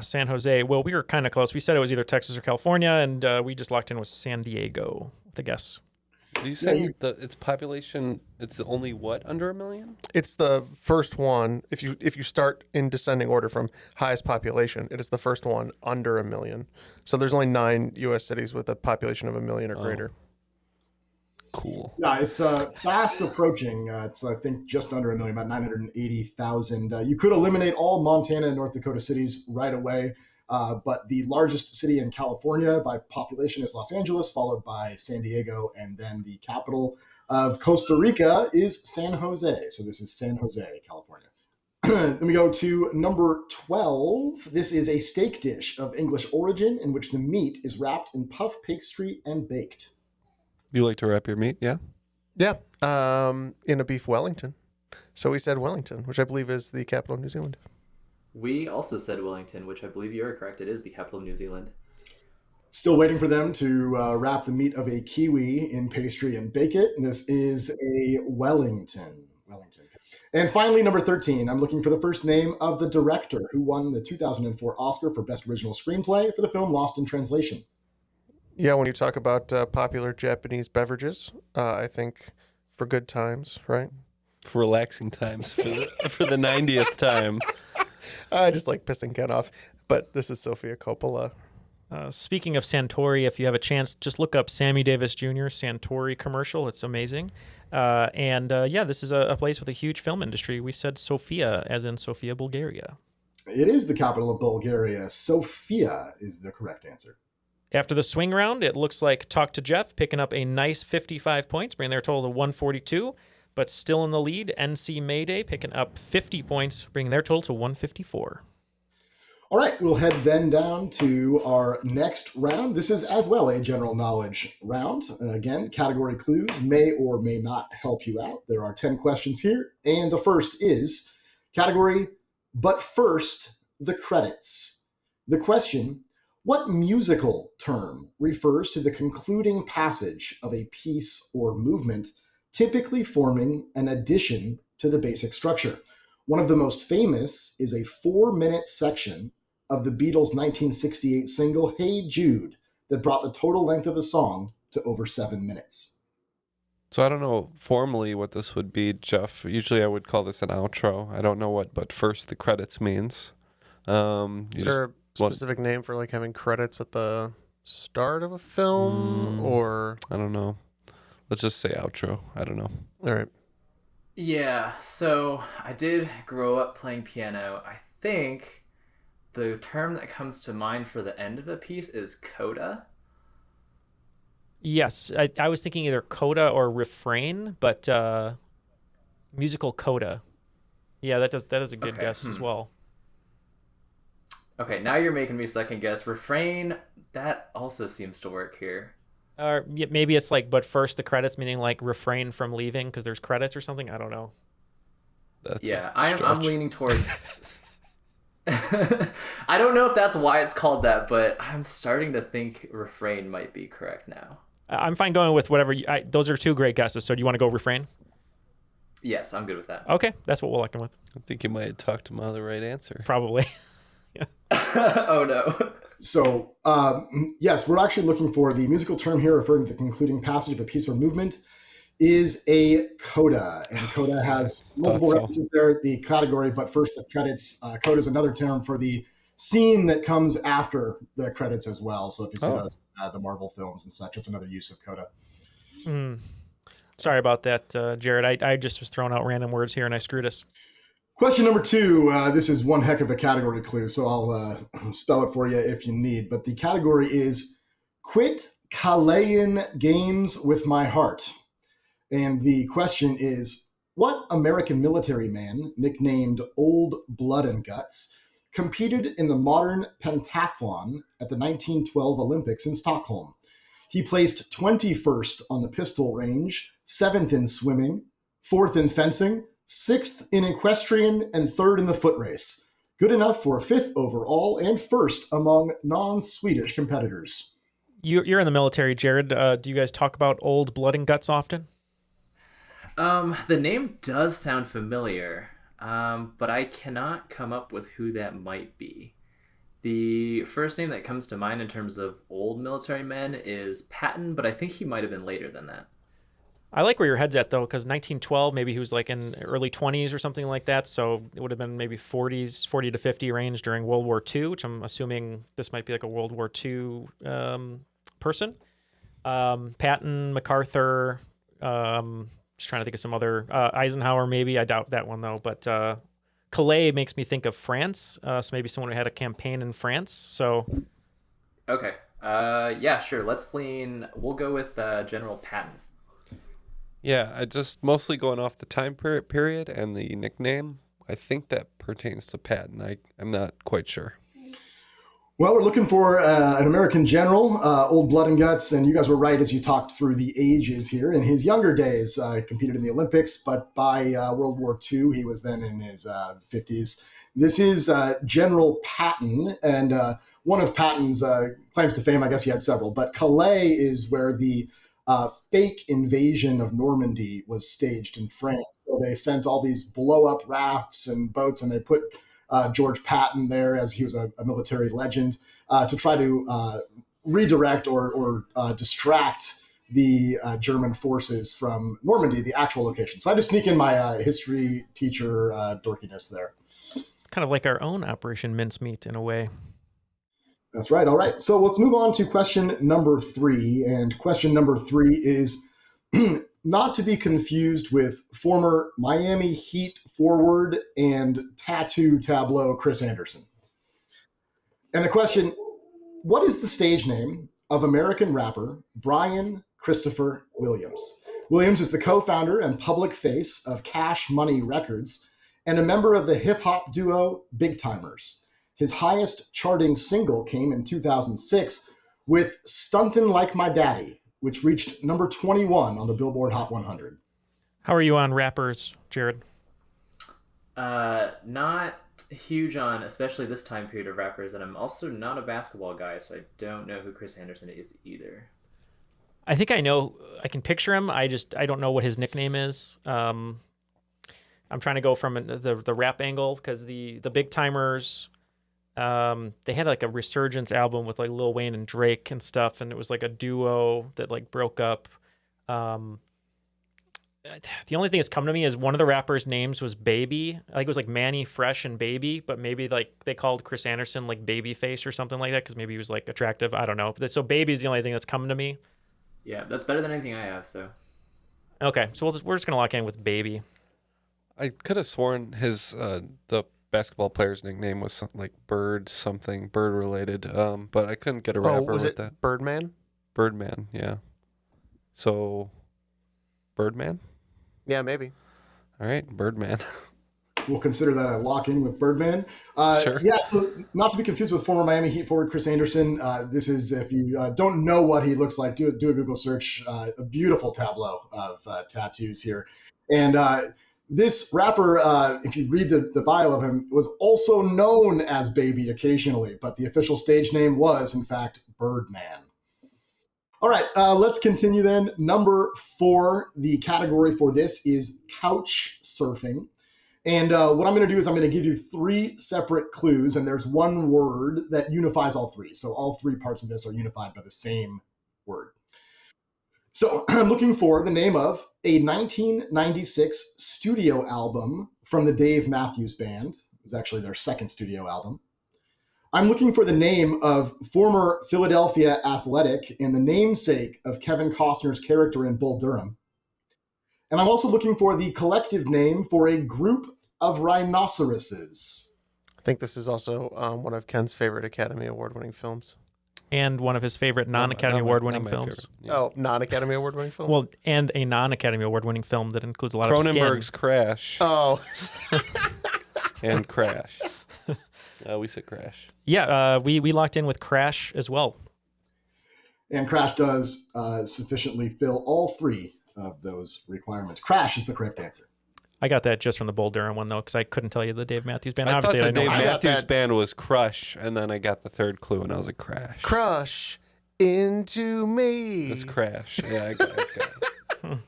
San Jose. Well, we were kind of close. We said it was either Texas or California, and we just locked in with San Diego with a guess. Do you say its population? It's the only what under 1 million? It's the first one. If you start in descending order from highest population, it is the first one under 1 million. So there's only 9 U.S. cities with a population of 1 million or greater. Cool. Yeah, it's fast approaching. It's, I think, just under a million, about 980,000. You could eliminate all Montana and North Dakota cities right away, but the largest city in California by population is Los Angeles, followed by San Diego, and then the capital of Costa Rica is San Jose. So this is San Jose, California. Then we go to number 12. This is a steak dish of English origin in which the meat is wrapped in puff pastry and baked. You like to wrap your meat, yeah? Yeah, in a beef Wellington. So we said Wellington, which I believe is the capital of New Zealand. We also said Wellington, which I believe you are correct. It is the capital of New Zealand. Still waiting for them to wrap the meat of a kiwi in pastry and bake it. And this is a Wellington. And finally, number 13, I'm looking for the first name of the director who won the 2004 Oscar for Best Original Screenplay for the film Lost in Translation. Yeah, when you talk about popular Japanese beverages, I think For Good Times, right? For relaxing times, for the 90th time. I just like pissing Ken off, but this is Sofia Coppola. Speaking of Santori, if you have a chance, just look up Sammy Davis Jr. Santori commercial. It's amazing. This is a place with a huge film industry. We said Sofia, as in Sofia, Bulgaria. It is the capital of Bulgaria. Sofia is the correct answer. After the swing round, it looks like Talk to Jeff picking up a nice 55 points, bringing their total to 142, but still in the lead. NC Mayday picking up 50 points, bringing their total to 154. All right, we'll head then down to our next round. This is as well a general knowledge round. Again, category clues may or may not help you out. There are 10 questions here, and the first is category, but first, the credits. The question: what musical term refers to the concluding passage of a piece or movement, typically forming an addition to the basic structure? One of the most famous is a 4-minute section of the Beatles' 1968 single, Hey Jude, that brought the total length of the song to over 7 minutes. So I don't know formally what this would be, Jeff. Usually I would call this an outro. I don't know what but first the credits means. Is there a specific name for like having credits at the start of a film or? I don't know. Let's just say outro. I don't know. All right. Yeah, so I did grow up playing piano. I think the term that comes to mind for the end of a piece is coda. Yes, I was thinking either coda or refrain, but musical coda. Yeah, that is a good guess as well. Okay, now you're making me second guess. Refrain, that also seems to work here. Or maybe it's like, but first the credits, meaning like refrain from leaving because there's credits or something. I don't know. I'm leaning towards. I don't know if that's why it's called that, but I'm starting to think refrain might be correct now. I'm fine going with whatever. Those are two great guesses. So do you want to go refrain? Yes, I'm good with that. Okay, that's what we'll lock in with. I think you might have talked him out of the right answer. Probably. Oh no. So, yes, we're actually looking for the musical term here referring to the concluding passage of a piece or movement is a coda. And coda has multiple references there, the category, but first the credits. Coda is another term for the scene that comes after the credits as well. So if you see those, the Marvel films and such, it's another use of coda. Sorry about that, Jared. I just was throwing out random words here and I screwed us. Question number 2, this is one heck of a category clue, so I'll spell it for you if you need. But the category is Quit Kalayin Games with My Heart. And the question is, what American military man, nicknamed Old Blood and Guts, competed in the modern pentathlon at the 1912 Olympics in Stockholm? He placed 21st on the pistol range, 7th in swimming, 4th in fencing, 6th in equestrian, and 3rd in the foot race. Good enough for 5th overall and 1st among non-Swedish competitors. You're in the military, Jared. Do you guys talk about Old Blood and Guts often? The name does sound familiar, but I cannot come up with who that might be. The first name that comes to mind in terms of old military men is Patton, but I think he might have been later than that. I like where your head's at, though, because 1912, maybe he was like in early 20s or something like that. So it would have been maybe 40 to 50 range during World War II, which I'm assuming this might be like a World War II person. Patton, MacArthur, Just trying to think of some other Eisenhower, maybe. I doubt that one though. But Calais makes me think of France. So maybe someone who had a campaign in France. So Okay. Yeah, sure. We'll go with General Patton. Yeah, I just mostly going off the time period and the nickname. I think that pertains to Patton. I'm not quite sure. Well, we're looking for an American general, old blood and guts, and you guys were right as you talked through the ages here. In his younger days, he competed in the Olympics, but by World War II, he was then in his 50s. This is General Patton, and one of Patton's claims to fame, I guess he had several, but Calais is where the fake invasion of Normandy was staged in France. So they sent all these blow-up rafts and boats, and they put George Patton there, as he was a military legend, to try to redirect or distract the German forces from Normandy, the actual location. So I just sneak in my history teacher dorkiness there. it's kind of like our own Operation Mincemeat in a way. That's right. All right. So let's move on to question number 3. And question number 3 is not to be confused with former Miami Heat forward and tattoo tableau Chris Anderson. And the question, what is the stage name of American rapper Brian Christopher Williams? Williams is the co-founder and public face of Cash Money Records and a member of the hip-hop duo Big Timers. His highest charting single came in 2006 with Stuntin' Like My Daddy, which reached number 21 on the Billboard Hot 100. How are you on rappers, Jared? Not huge on, especially this time period of rappers, and I'm also not a basketball guy, so I don't know who Chris Anderson is either. I think I know. I can picture him. I don't know what his nickname is. I'm trying to go from the rap angle because the Big Timers, they had like a resurgence album with like Lil Wayne and Drake and stuff, and it was like a duo that like broke up. The only thing that's come to me is one of the rappers' names was Baby. I think it was like Manny Fresh and Baby, but maybe like they called Chris Anderson like Babyface or something like that because maybe he was like attractive. I don't know. So Baby is the only thing that's coming to me. Yeah, that's better than anything I have. So okay, so we're just gonna lock in with Baby. I could have sworn his the basketball player's nickname was like bird related, but I couldn't get a rapper was with it that. Birdman? Birdman, yeah. So, Birdman? Yeah, maybe. All right, Birdman. We'll consider that a lock-in with Birdman. Sure. Yeah, so not to be confused with former Miami Heat forward Chris Anderson. This is, if you don't know what he looks like, do a Google search. A beautiful tableau of tattoos here. And this rapper, if you read the bio of him, was also known as Baby occasionally, but the official stage name was, in fact, Birdman. All right, let's continue then. Number 4, the category for this is couch surfing. And what I'm going to do is I'm going to give you 3 separate clues, and there's one word that unifies all 3. So all 3 parts of this are unified by the same word. So I'm looking for the name of a 1996 studio album from the Dave Matthews Band. It was actually their second studio album. I'm looking for the name of former Philadelphia Athletic and the namesake of Kevin Costner's character in Bull Durham. And I'm also looking for the collective name for a group of rhinoceroses. I think this is also one of Ken's favorite Academy Award-winning films. And one of his favorite non-Academy Award-winning films. Yeah. Oh, non-Academy Award-winning films? Well, and a non-Academy Award-winning film that includes a lot of skin. Cronenberg's Crash. Oh. And Crash. We said Crash. Yeah, we locked in with Crash as well. And Crash does sufficiently fill all 3 of those requirements. Crash is the correct answer. I got that just from the Bull Durham one, though, because I couldn't tell you the Dave Matthews Band. I Obviously, thought the I know Dave how- Matthews Band was Crush, and then I got the third clue, and I was like, Crash. Crush into me. That's Crash. Yeah, I got it.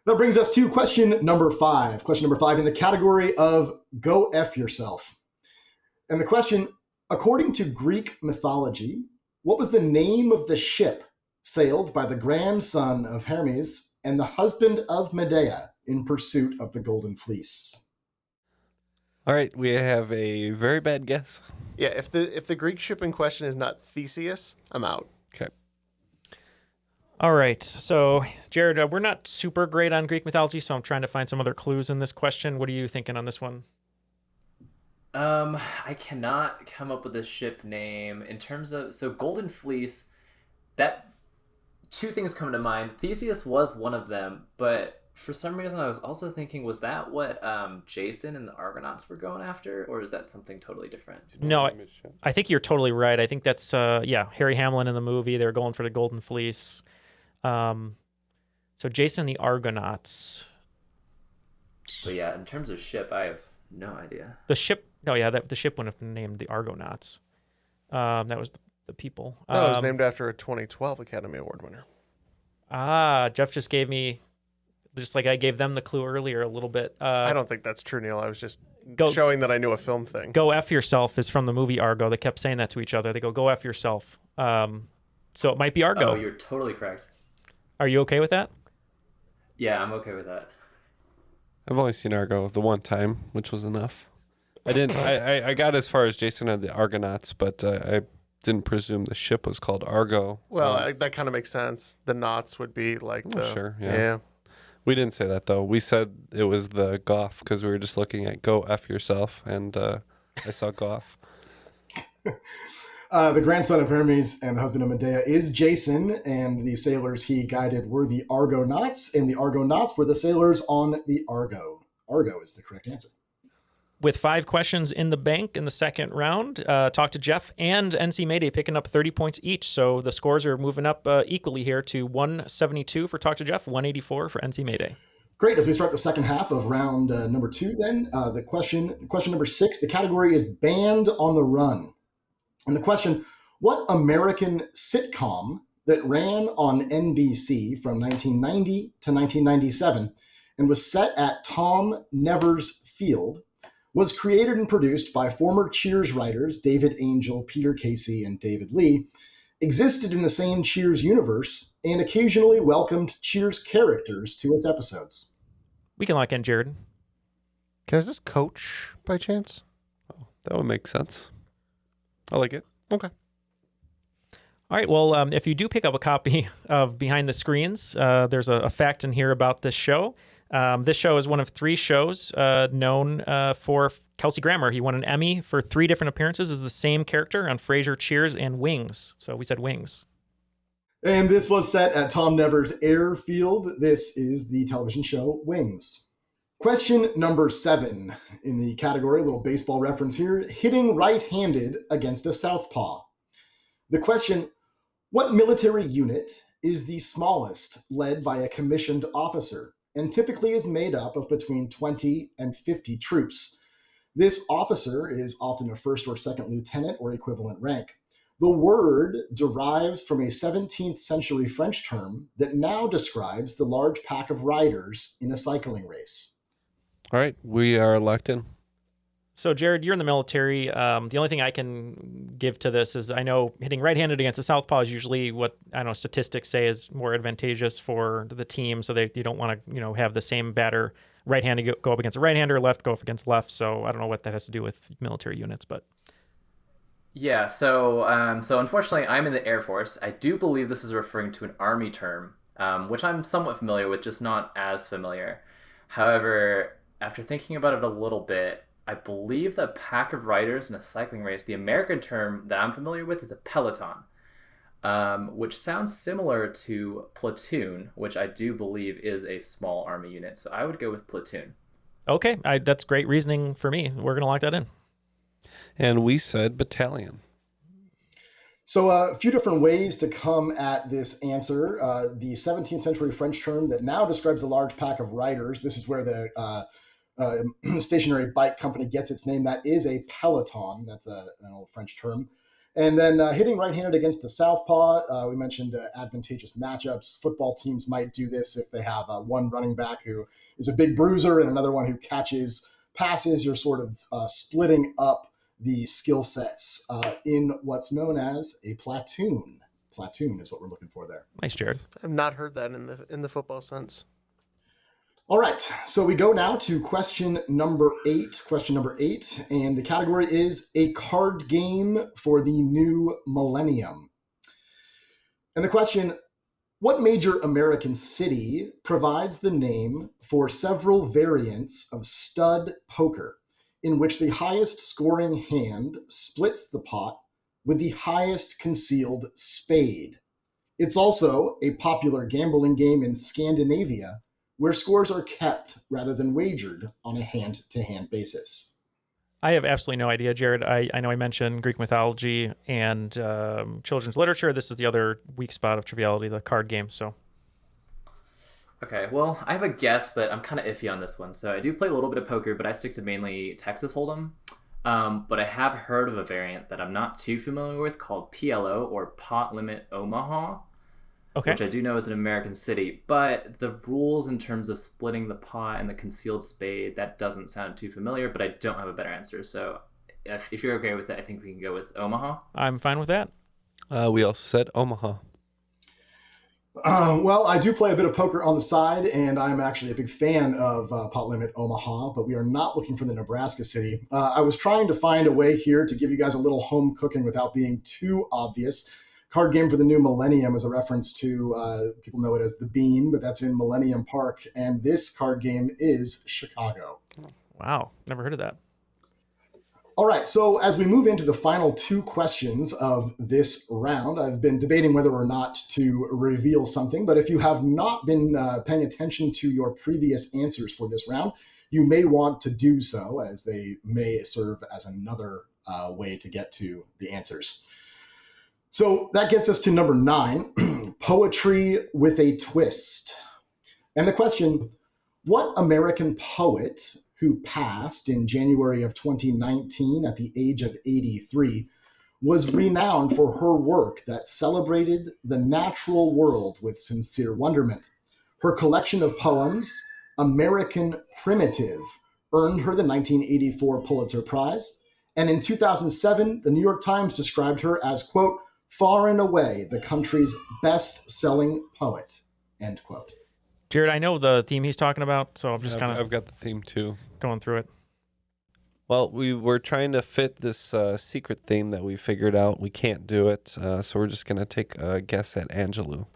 That brings us to question number 5. Question number 5 in the category of Go F Yourself. And the question, according to Greek mythology, what was the name of the ship sailed by the grandson of Hermes and the husband of Medea in pursuit of the Golden Fleece? All right, we have a very bad guess. Yeah, if the Greek ship in question is not Theseus, I'm out. Okay. All right. So, Jared, we're not super great on Greek mythology, so I'm trying to find some other clues in this question. What are you thinking on this one? I cannot come up with a ship name in terms of Golden Fleece. That two things come to mind. Theseus was one of them, but for some reason I was also thinking, was that what Jason and the Argonauts were going after, or is that something totally different? No, I think you're totally right. I think that's Harry Hamlin in the movie. They were going for the Golden Fleece. So Jason and the Argonauts. But yeah, in terms of ship, I have no idea. The ship. No, yeah, the ship wouldn't have been named the Argonauts. That was the people. No, it was named after a 2012 Academy Award winner. Jeff just gave me, just like I gave them the clue earlier a little bit. I don't think that's true, Neal. I was just showing that I knew a film thing. Go F Yourself is from the movie Argo. They kept saying that to each other. They go F Yourself. So it might be Argo. Oh, you're totally correct. Are you okay with that? Yeah, I'm okay with that. I've only seen Argo the one time, which was enough. I didn't. I got as far as Jason and the Argonauts, but I didn't presume the ship was called Argo. Well, that kind of makes sense. The knots would be like sure, yeah. We didn't say that though. We said it was the Goff because we were just looking at Go F Yourself, and I saw Goff. The grandson of Hermes and the husband of Medea is Jason, and the sailors he guided were the Argonauts, and the Argonauts were the sailors on the Argo. Argo is the correct answer. With 5 questions in the bank in the second round, Talk to Jeff and NC Mayday picking up 30 points each. So the scores are moving up equally here to 172 for Talk to Jeff, 184 for NC Mayday. Great. As we start the second half of round number 2, then the question number 6, the category is Band on the Run. And the question, what American sitcom that ran on NBC from 1990 to 1997 and was set at Tom Nevers Field was created and produced by former Cheers writers David Angel, Peter Casey, and David Lee, existed in the same Cheers universe, and occasionally welcomed Cheers characters to its episodes? We can lock in Jared. Is this Coach by chance? Oh, that would make sense. I like it. Okay. All right. Well, if you do pick up a copy of Behind the Screens, there's a fact in here about this show. This show is one of 3 shows known for Kelsey Grammer. He won an Emmy for 3 different appearances as the same character on Frasier, Cheers, and Wings. So we said Wings. And this was set at Tom Nevers Airfield. This is the television show Wings. Question number 7 in the category, a little baseball reference here, hitting right-handed against a southpaw. The question, what military unit is the smallest led by a commissioned officer and typically is made up of between 20 and 50 troops? This officer is often a first or second lieutenant or equivalent rank. The word derives from a 17th century French term that now describes the large pack of riders in a cycling race. All right, we are locked in. So, Jared, you're in the military. The only thing I can give to this is I know hitting right-handed against a southpaw is usually what statistics say is more advantageous for the team. So you don't want to have the same batter right-handed go up against a right-hander, left go up against left. So I don't know what that has to do with military units, but yeah. So unfortunately, I'm in the Air Force. I do believe this is referring to an Army term, which I'm somewhat familiar with, just not as familiar. However, after thinking about it a little bit, I believe that pack of riders in a cycling race, the American term that I'm familiar with is a peloton, which sounds similar to platoon, which I do believe is a small Army unit. So I would go with platoon. Okay, that's great reasoning for me. We're going to lock that in. And we said battalion. So a few different ways to come at this answer. The 17th century French term that now describes a large pack of riders. This is where the stationary bike company gets its name. That is a peloton. That's an old French term. And then hitting right-handed against the southpaw. We mentioned advantageous matchups. Football teams might do this if they have one running back who is a big bruiser and another one who catches passes. You're sort of splitting up the skill sets in what's known as a platoon. Platoon is what we're looking for there. Nice, Jared. I've not heard that in the football sense. All right, so we go now to question number 8. Question number 8, and the category is a card game for the new millennium. And the question, What major American city provides the name for several variants of stud poker, in which the highest scoring hand splits the pot with the highest concealed spade? It's also a popular gambling game in Scandinavia, where scores are kept rather than wagered on a hand-to-hand basis. I have absolutely no idea, Jared. I know I mentioned Greek mythology and children's literature. This is the other weak spot of Triviality, the card game. So, Okay, well, I have a guess, but I'm kind of iffy on this one. So I do play a little bit of poker, but I stick to mainly Texas Hold'em. But I have heard of a variant that I'm not too familiar with called PLO, or Pot Limit Omaha. okay. Which I do know is an American city, but the rules in terms of splitting the pot and the concealed spade, that doesn't sound too familiar, but I don't have a better answer. So if you're okay with it, I think we can go with Omaha. I'm fine with that. We also said Omaha. Well, I do play a bit of poker on the side, and I'm actually a big fan of Pot Limit Omaha, but we are not looking for the Nebraska city. I was trying to find a way here to give you guys a little home cooking without being too obvious. Card game for the new millennium is a reference to, people know it as The Bean, but that's in Millennium Park. And this card game is Chicago. Wow, never heard of that. All right, so as we move into the final 2 questions of this round, I've been debating whether or not to reveal something, but if you have not been paying attention to your previous answers for this round, you may want to do so, as they may serve as another way to get to the answers. So that gets us to number 9, poetry with a twist. And the question, what American poet who passed in January of 2019 at the age of 83 was renowned for her work that celebrated the natural world with sincere wonderment? Her collection of poems, American Primitive, earned her the 1984 Pulitzer Prize. And in 2007, the New York Times described her as, quote, far and away the country's best-selling poet, end quote. Jared, I know the theme he's talking about, so I'm just kind of... I've got the theme too. Going through it. Well, we were trying to fit this secret theme that we figured out. We can't do it, so we're just going to take a guess at Angelou.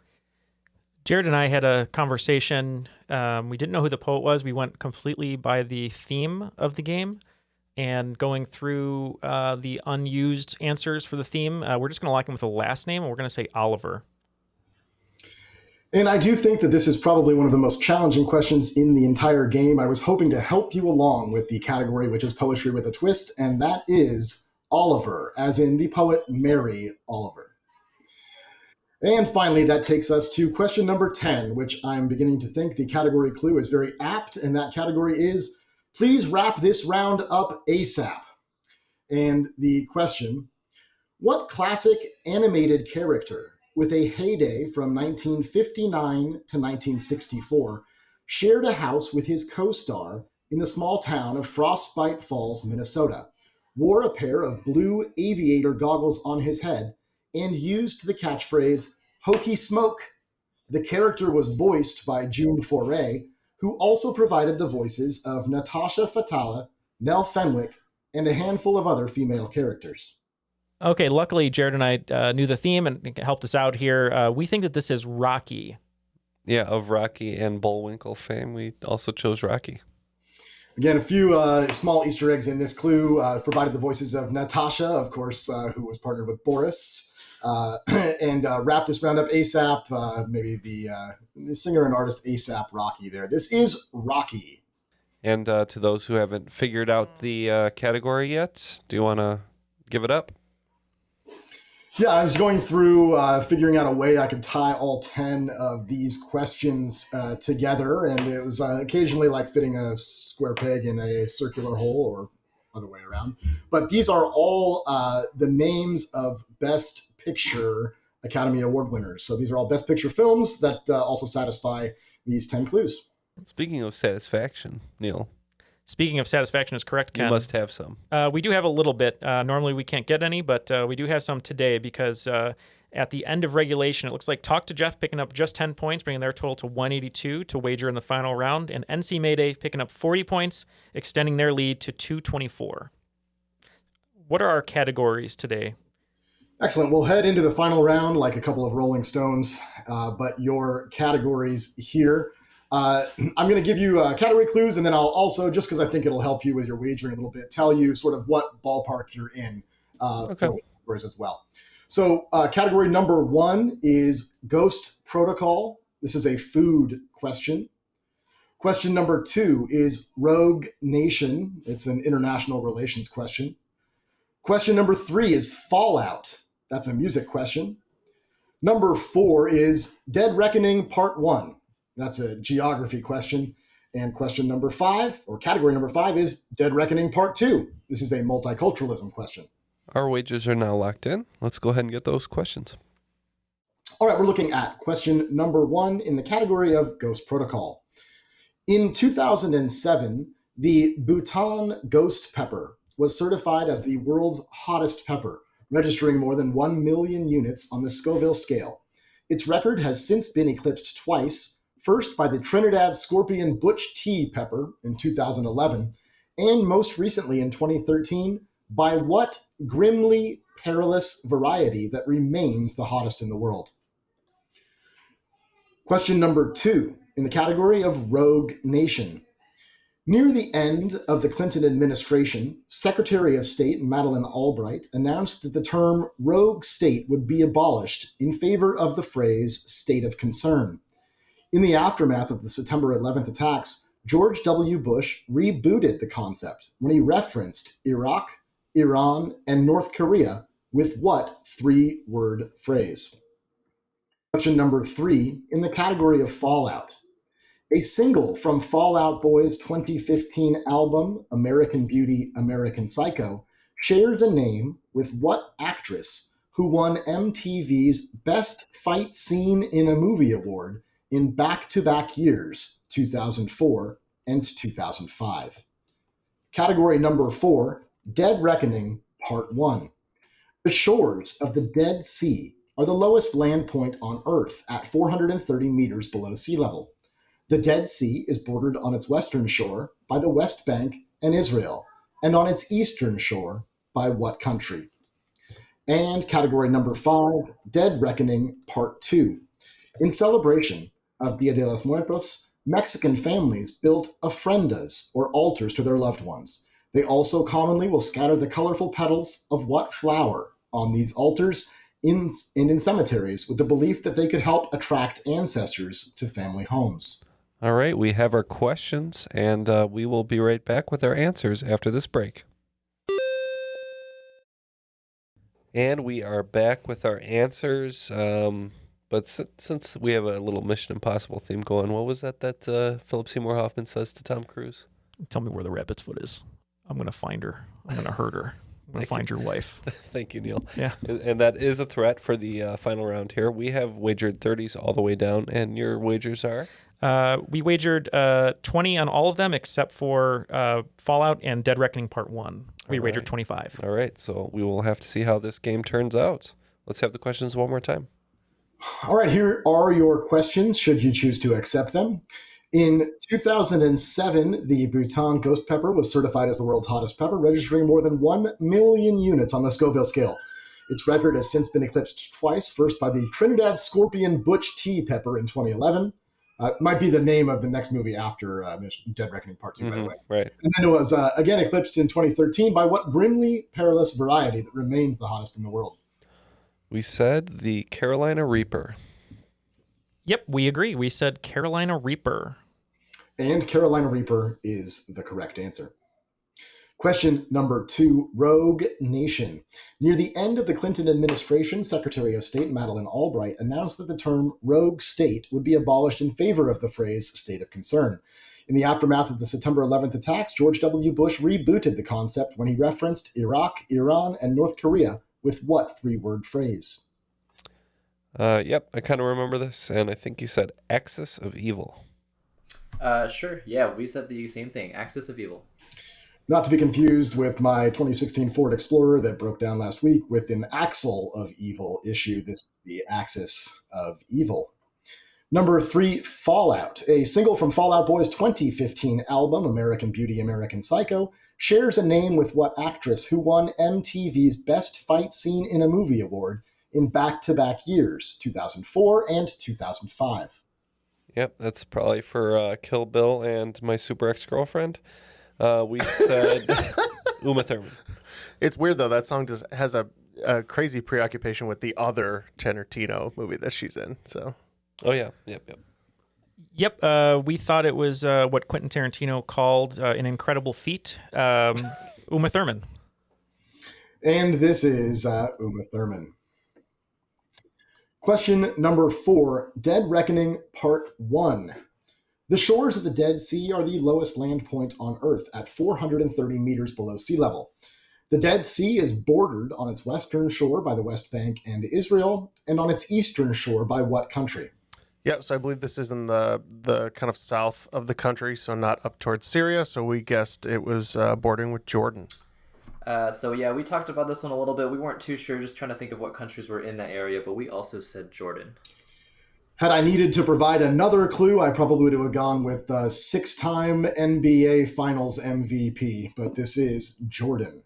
Jared and I had a conversation. We didn't know who the poet was. We went completely by the theme of the game. And going through the unused answers for the theme, we're just going to lock in with the last name, and we're going to say Oliver. And I do think that this is probably one of the most challenging questions in the entire game. I was hoping to help you along with the category, which is poetry with a twist, and that is Oliver, as in the poet Mary Oliver. And finally, that takes us to question number 10, which I'm beginning to think the category clue is very apt, and that category is, please wrap this round up ASAP. And the question, what classic animated character with a heyday from 1959 to 1964 shared a house with his co-star in the small town of Frostbite Falls, Minnesota, wore a pair of blue aviator goggles on his head, and used the catchphrase, "Hokey smoke"? The character was voiced by June Foray, who also provided the voices of Natasha Fatala, Nell Fenwick, and a handful of other female characters. Okay, luckily Jared and I knew the theme and helped us out here. We think that this is Rocky. Yeah, of Rocky and Bullwinkle fame, we also chose Rocky. Again, a few small Easter eggs in this clue. Provided the voices of Natasha, of course, who was partnered with Boris. And wrap this round up ASAP, maybe the singer and artist ASAP Rocky there. This is Rocky. And to those who haven't figured out the category yet, do you want to give it up? Yeah, I was going through figuring out a way I could tie all 10 of these questions together, and it was occasionally like fitting a square peg in a circular hole, or other way around. But these are all the names of Best Picture Academy Award winners. So these are all Best Picture films that also satisfy these 10 clues. Speaking of satisfaction, Neal. Speaking of satisfaction is correct, Ken. You must have some. We do have a little bit. Normally we can't get any, but we do have some today because at the end of regulation, it looks like Talk to Jeff picking up just 10 points, bringing their total to 182 to wager in the final round, and NC Mayday picking up 40 points, extending their lead to 224. What are our categories today? Excellent. We'll head into the final round like a couple of Rolling Stones. but your categories here. I'm going to give you category clues, and then I'll also, just because I think it'll help you with your wagering a little bit, tell you sort of what ballpark you're in for the categories as well. So category number 1 is Ghost Protocol. This is a food question. Question number 2 is Rogue Nation. It's an international relations question. Question number 3 is Fallout. That's a music question. Number 4 is Dead Reckoning Part 1. That's a geography question. And question number 5, or category number 5, is Dead Reckoning Part 2. This is a multiculturalism question. Our wagers are now locked in. Let's go ahead and get those questions. All right, we're looking at question number 1 in the category of Ghost Protocol. In 2007, the Bhutan ghost pepper was certified as the world's hottest pepper, registering more than 1 million units on the Scoville scale. Its record has since been eclipsed twice, first by the Trinidad Scorpion Butch Tea pepper in 2011, and most recently in 2013 by what grimly perilous variety that remains the hottest in the world? Question number 2, in the category of Rogue Nation. Near the end of the Clinton administration, Secretary of State Madeleine Albright announced that the term rogue state would be abolished in favor of the phrase state of concern. In the aftermath of the September 11th attacks, George W. Bush rebooted the concept when he referenced Iraq, Iran, and North Korea with what 3-word phrase? Question number 3, in the category of Fallout. A single from Fall Out Boy's 2015 album, American Beauty, American Psycho, shares a name with what actress who won MTV's Best Fight Scene in a Movie Award in back-to-back years, 2004 and 2005? Category number 4, Dead Reckoning, Part 1. The shores of the Dead Sea are the lowest land point on Earth at 430 meters below sea level. The Dead Sea is bordered on its western shore by the West Bank and Israel, and on its eastern shore by what country? And category number 5, Dead Reckoning, Part 2. In celebration of Dia de los Muertos, Mexican families built ofrendas, or altars to their loved ones. They also commonly will scatter the colorful petals of what flower on these altars in cemeteries with the belief that they could help attract ancestors to family homes. All right, we have our questions, and we will be right back with our answers after this break. And we are back with our answers. But since we have a little Mission Impossible theme going, what was that Philip Seymour Hoffman says to Tom Cruise? Tell me where the rabbit's foot is. I'm going to find her. I'm going to hurt her. I'm going to find your wife. Thank you, Neal. Yeah. And that is a threat for the final round here. We have wagered 30s all the way down, and your wagers are? We wagered 20 on all of them except for Fallout and Dead Reckoning Part 1. We wagered 25. All right, so we will have to see how this game turns out. Let's have the questions one more time. All right, here are your questions, should you choose to accept them. In 2007, the Bhutan ghost pepper was certified as the world's hottest pepper, registering more than 1 million units on the Scoville scale. Its record has since been eclipsed twice, first by the Trinidad Scorpion Butch Tea pepper in 2011. Might be the name of the next movie after Dead Reckoning Part 2, by the way. Right. And then it was again eclipsed in 2013 by what grimly perilous variety that remains the hottest in the world? We said the Carolina Reaper. Yep, we agree. We said Carolina Reaper. And Carolina Reaper is the correct answer. Question number 2, Rogue Nation. Near the end of the Clinton administration, Secretary of State Madeleine Albright announced that the term rogue state would be abolished in favor of the phrase state of concern. In the aftermath of the September 11th attacks, George W. Bush rebooted the concept when he referenced Iraq, Iran, and North Korea with what 3-word phrase? Yep, I kind of remember this, and I think you said axis of evil. Sure. Yeah, we said the same thing. Axis of evil. Not to be confused with my 2016 Ford Explorer that broke down last week with an axle of evil issue. This is the axis of evil. Number 3, Fallout. A single from Fall Out Boy's 2015 album, American Beauty, American Psycho, shares a name with what actress who won MTV's Best Fight Scene in a Movie Award in back-to-back years, 2004 and 2005? Yep, that's probably for Kill Bill and My Super Ex-Girlfriend. We said Uma Thurman. It's weird, though. That song just has a crazy preoccupation with the other Tarantino movie that she's in. So, Oh, yeah. Yep. Yep, we thought it was what Quentin Tarantino called an incredible feat. Uma Thurman. And this is Uma Thurman. Question number 4, Dead Reckoning Part 1. The shores of the Dead Sea are the lowest land point on Earth at 430 meters below sea level. The Dead Sea is bordered on its western shore by the West Bank and Israel, and on its eastern shore by what country? yeah, so I believe this is in the kind of south of the country, so not up towards Syria. So we guessed it was bordering with Jordan. So yeah, we talked about this one a little bit. We weren't too sure, just trying to think of what countries were in that area, but we also said Jordan. Had I needed to provide another clue, I probably would have gone with 6-time NBA Finals MVP, but this is Jordan.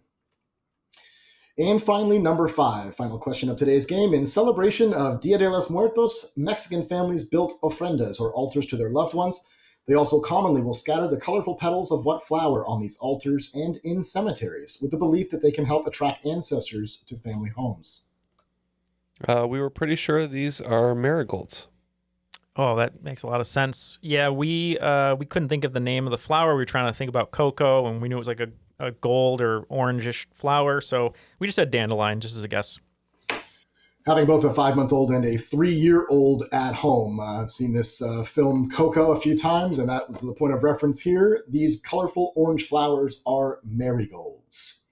And finally, number 5, final question of today's game. In celebration of Dia de los Muertos, Mexican families built ofrendas, or altars, to their loved ones. They also commonly will scatter the colorful petals of what flower on these altars and in cemeteries, with the belief that they can help attract ancestors to family homes. We were pretty sure these are marigolds. Oh, that makes a lot of sense. Yeah, we couldn't think of the name of the flower. We were trying to think about cocoa, and we knew it was like a gold or orangish flower, so we just said dandelion, just as a guess. Having both a 5-month-old and a 3-year-old at home, I've seen this film Coco a few times, and that was the point of reference here. These colorful orange flowers are marigolds.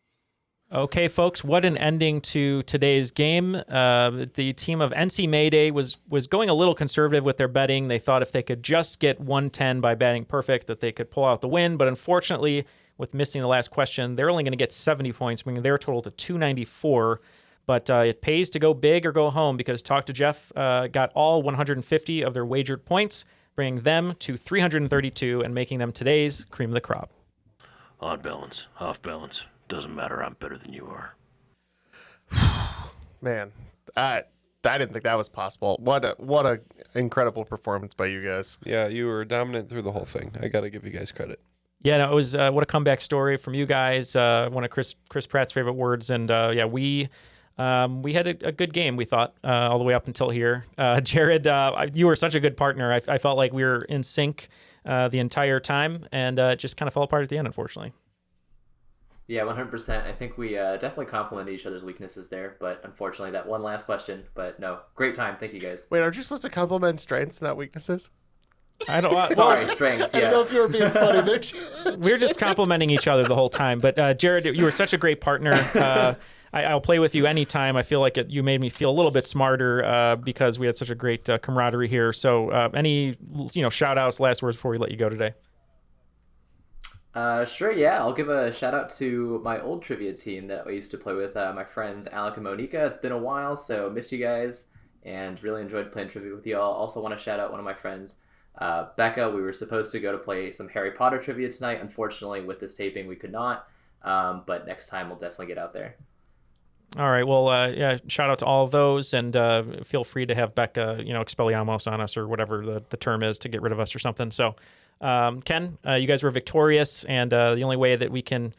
Okay, folks, what an ending to today's game. The team of NC Mayday was going a little conservative with their betting. They thought if they could just get 110 by batting perfect, that they could pull out the win. But unfortunately, with missing the last question, they're only going to get 70 points, bringing their total to 294. But it pays to go big or go home, because Talk to Jeff got all 150 of their wagered points, bringing them to 332 and making them today's cream of the crop. On balance, off balance. Doesn't matter, I'm better than you are. Man, I didn't think that was possible. What a incredible performance by you guys. Yeah, you were dominant through the whole thing. I got to give you guys credit. Yeah, no, it was what a comeback story from you guys. One of Chris Pratt's favorite words, and we had a good game, we thought, all the way up until here. Jared, you were such a good partner. I felt like we were in sync the entire time, and it just kind of fell apart at the end, unfortunately. Yeah, 100%. I think we definitely complemented each other's weaknesses there, but unfortunately that one last question. But no, great time. Thank you guys. Wait, aren't you supposed to compliment strengths, not weaknesses? I don't. Sorry, strengths. Yeah. I don't know if you were being funny there. We're just complimenting each other the whole time. But Jared, you were such a great partner. I'll play with you anytime. I feel like you made me feel a little bit smarter because we had such a great camaraderie here. So any shout outs, last words before we let you go today? Sure, yeah. I'll give a shout out to my old trivia team that I used to play with, my friends Alec and Monica. It's been a while, so missed you guys and really enjoyed playing trivia with you all. Also want to shout out one of my friends, Becca. We were supposed to go to play some Harry Potter trivia tonight. Unfortunately, with this taping, we could not. But next time, we'll definitely get out there. All right. Well, shout out to all of those, and feel free to have Becca, Expelliarmus on us, or whatever the term is, to get rid of us or something. So, Ken, you guys were victorious, and the only way that we can,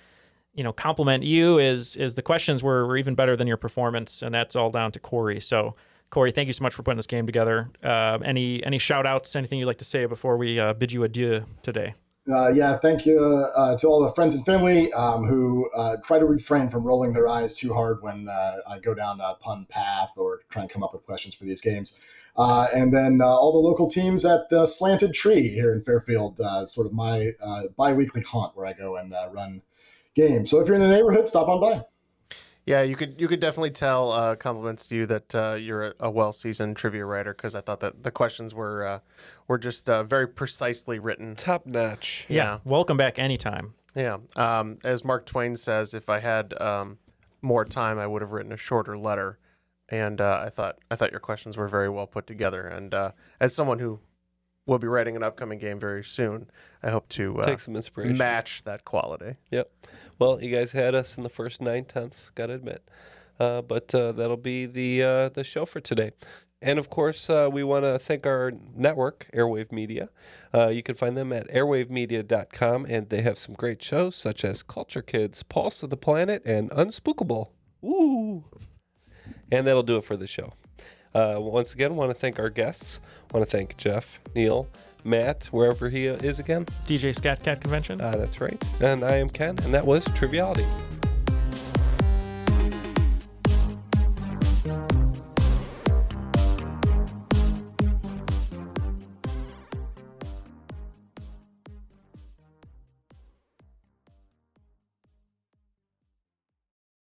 compliment you is the questions were even better than your performance, and that's all down to Corey. So, Corey, thank you so much for putting this game together. Any shout outs, anything you'd like to say before we bid you adieu today? Thank you to all the friends and family who try to refrain from rolling their eyes too hard when I go down a pun path or try and come up with questions for these games. And then all the local teams at the Slanted Tree here in Fairfield, sort of my bi-weekly haunt where I go and run games. So if you're in the neighborhood, stop on by. Yeah, you could definitely tell compliments to you that you're a well-seasoned trivia writer, because I thought that the questions were just very precisely written. Top notch. Yeah. Welcome back anytime. Yeah. As Mark Twain says, if I had more time, I would have written a shorter letter. And I thought your questions were very well put together. And as someone who will be writing an upcoming game very soon, I hope to take some inspiration, match that quality. Yep. Well, you guys had us in the first 9/10, gotta admit. But that'll be the show for today. And of course, we want to thank our network, Airwave Media. You can find them at airwavemedia.com, and they have some great shows such as Culture Kids, Pulse of the Planet, and Unspookable. Woo! And that'll do it for the show. Once again, want to thank our guests. Want to thank Jeff, Neal, Matt, wherever he is again. DJ Scat Cat Convention. That's right. And I am Ken, and that was Triviality.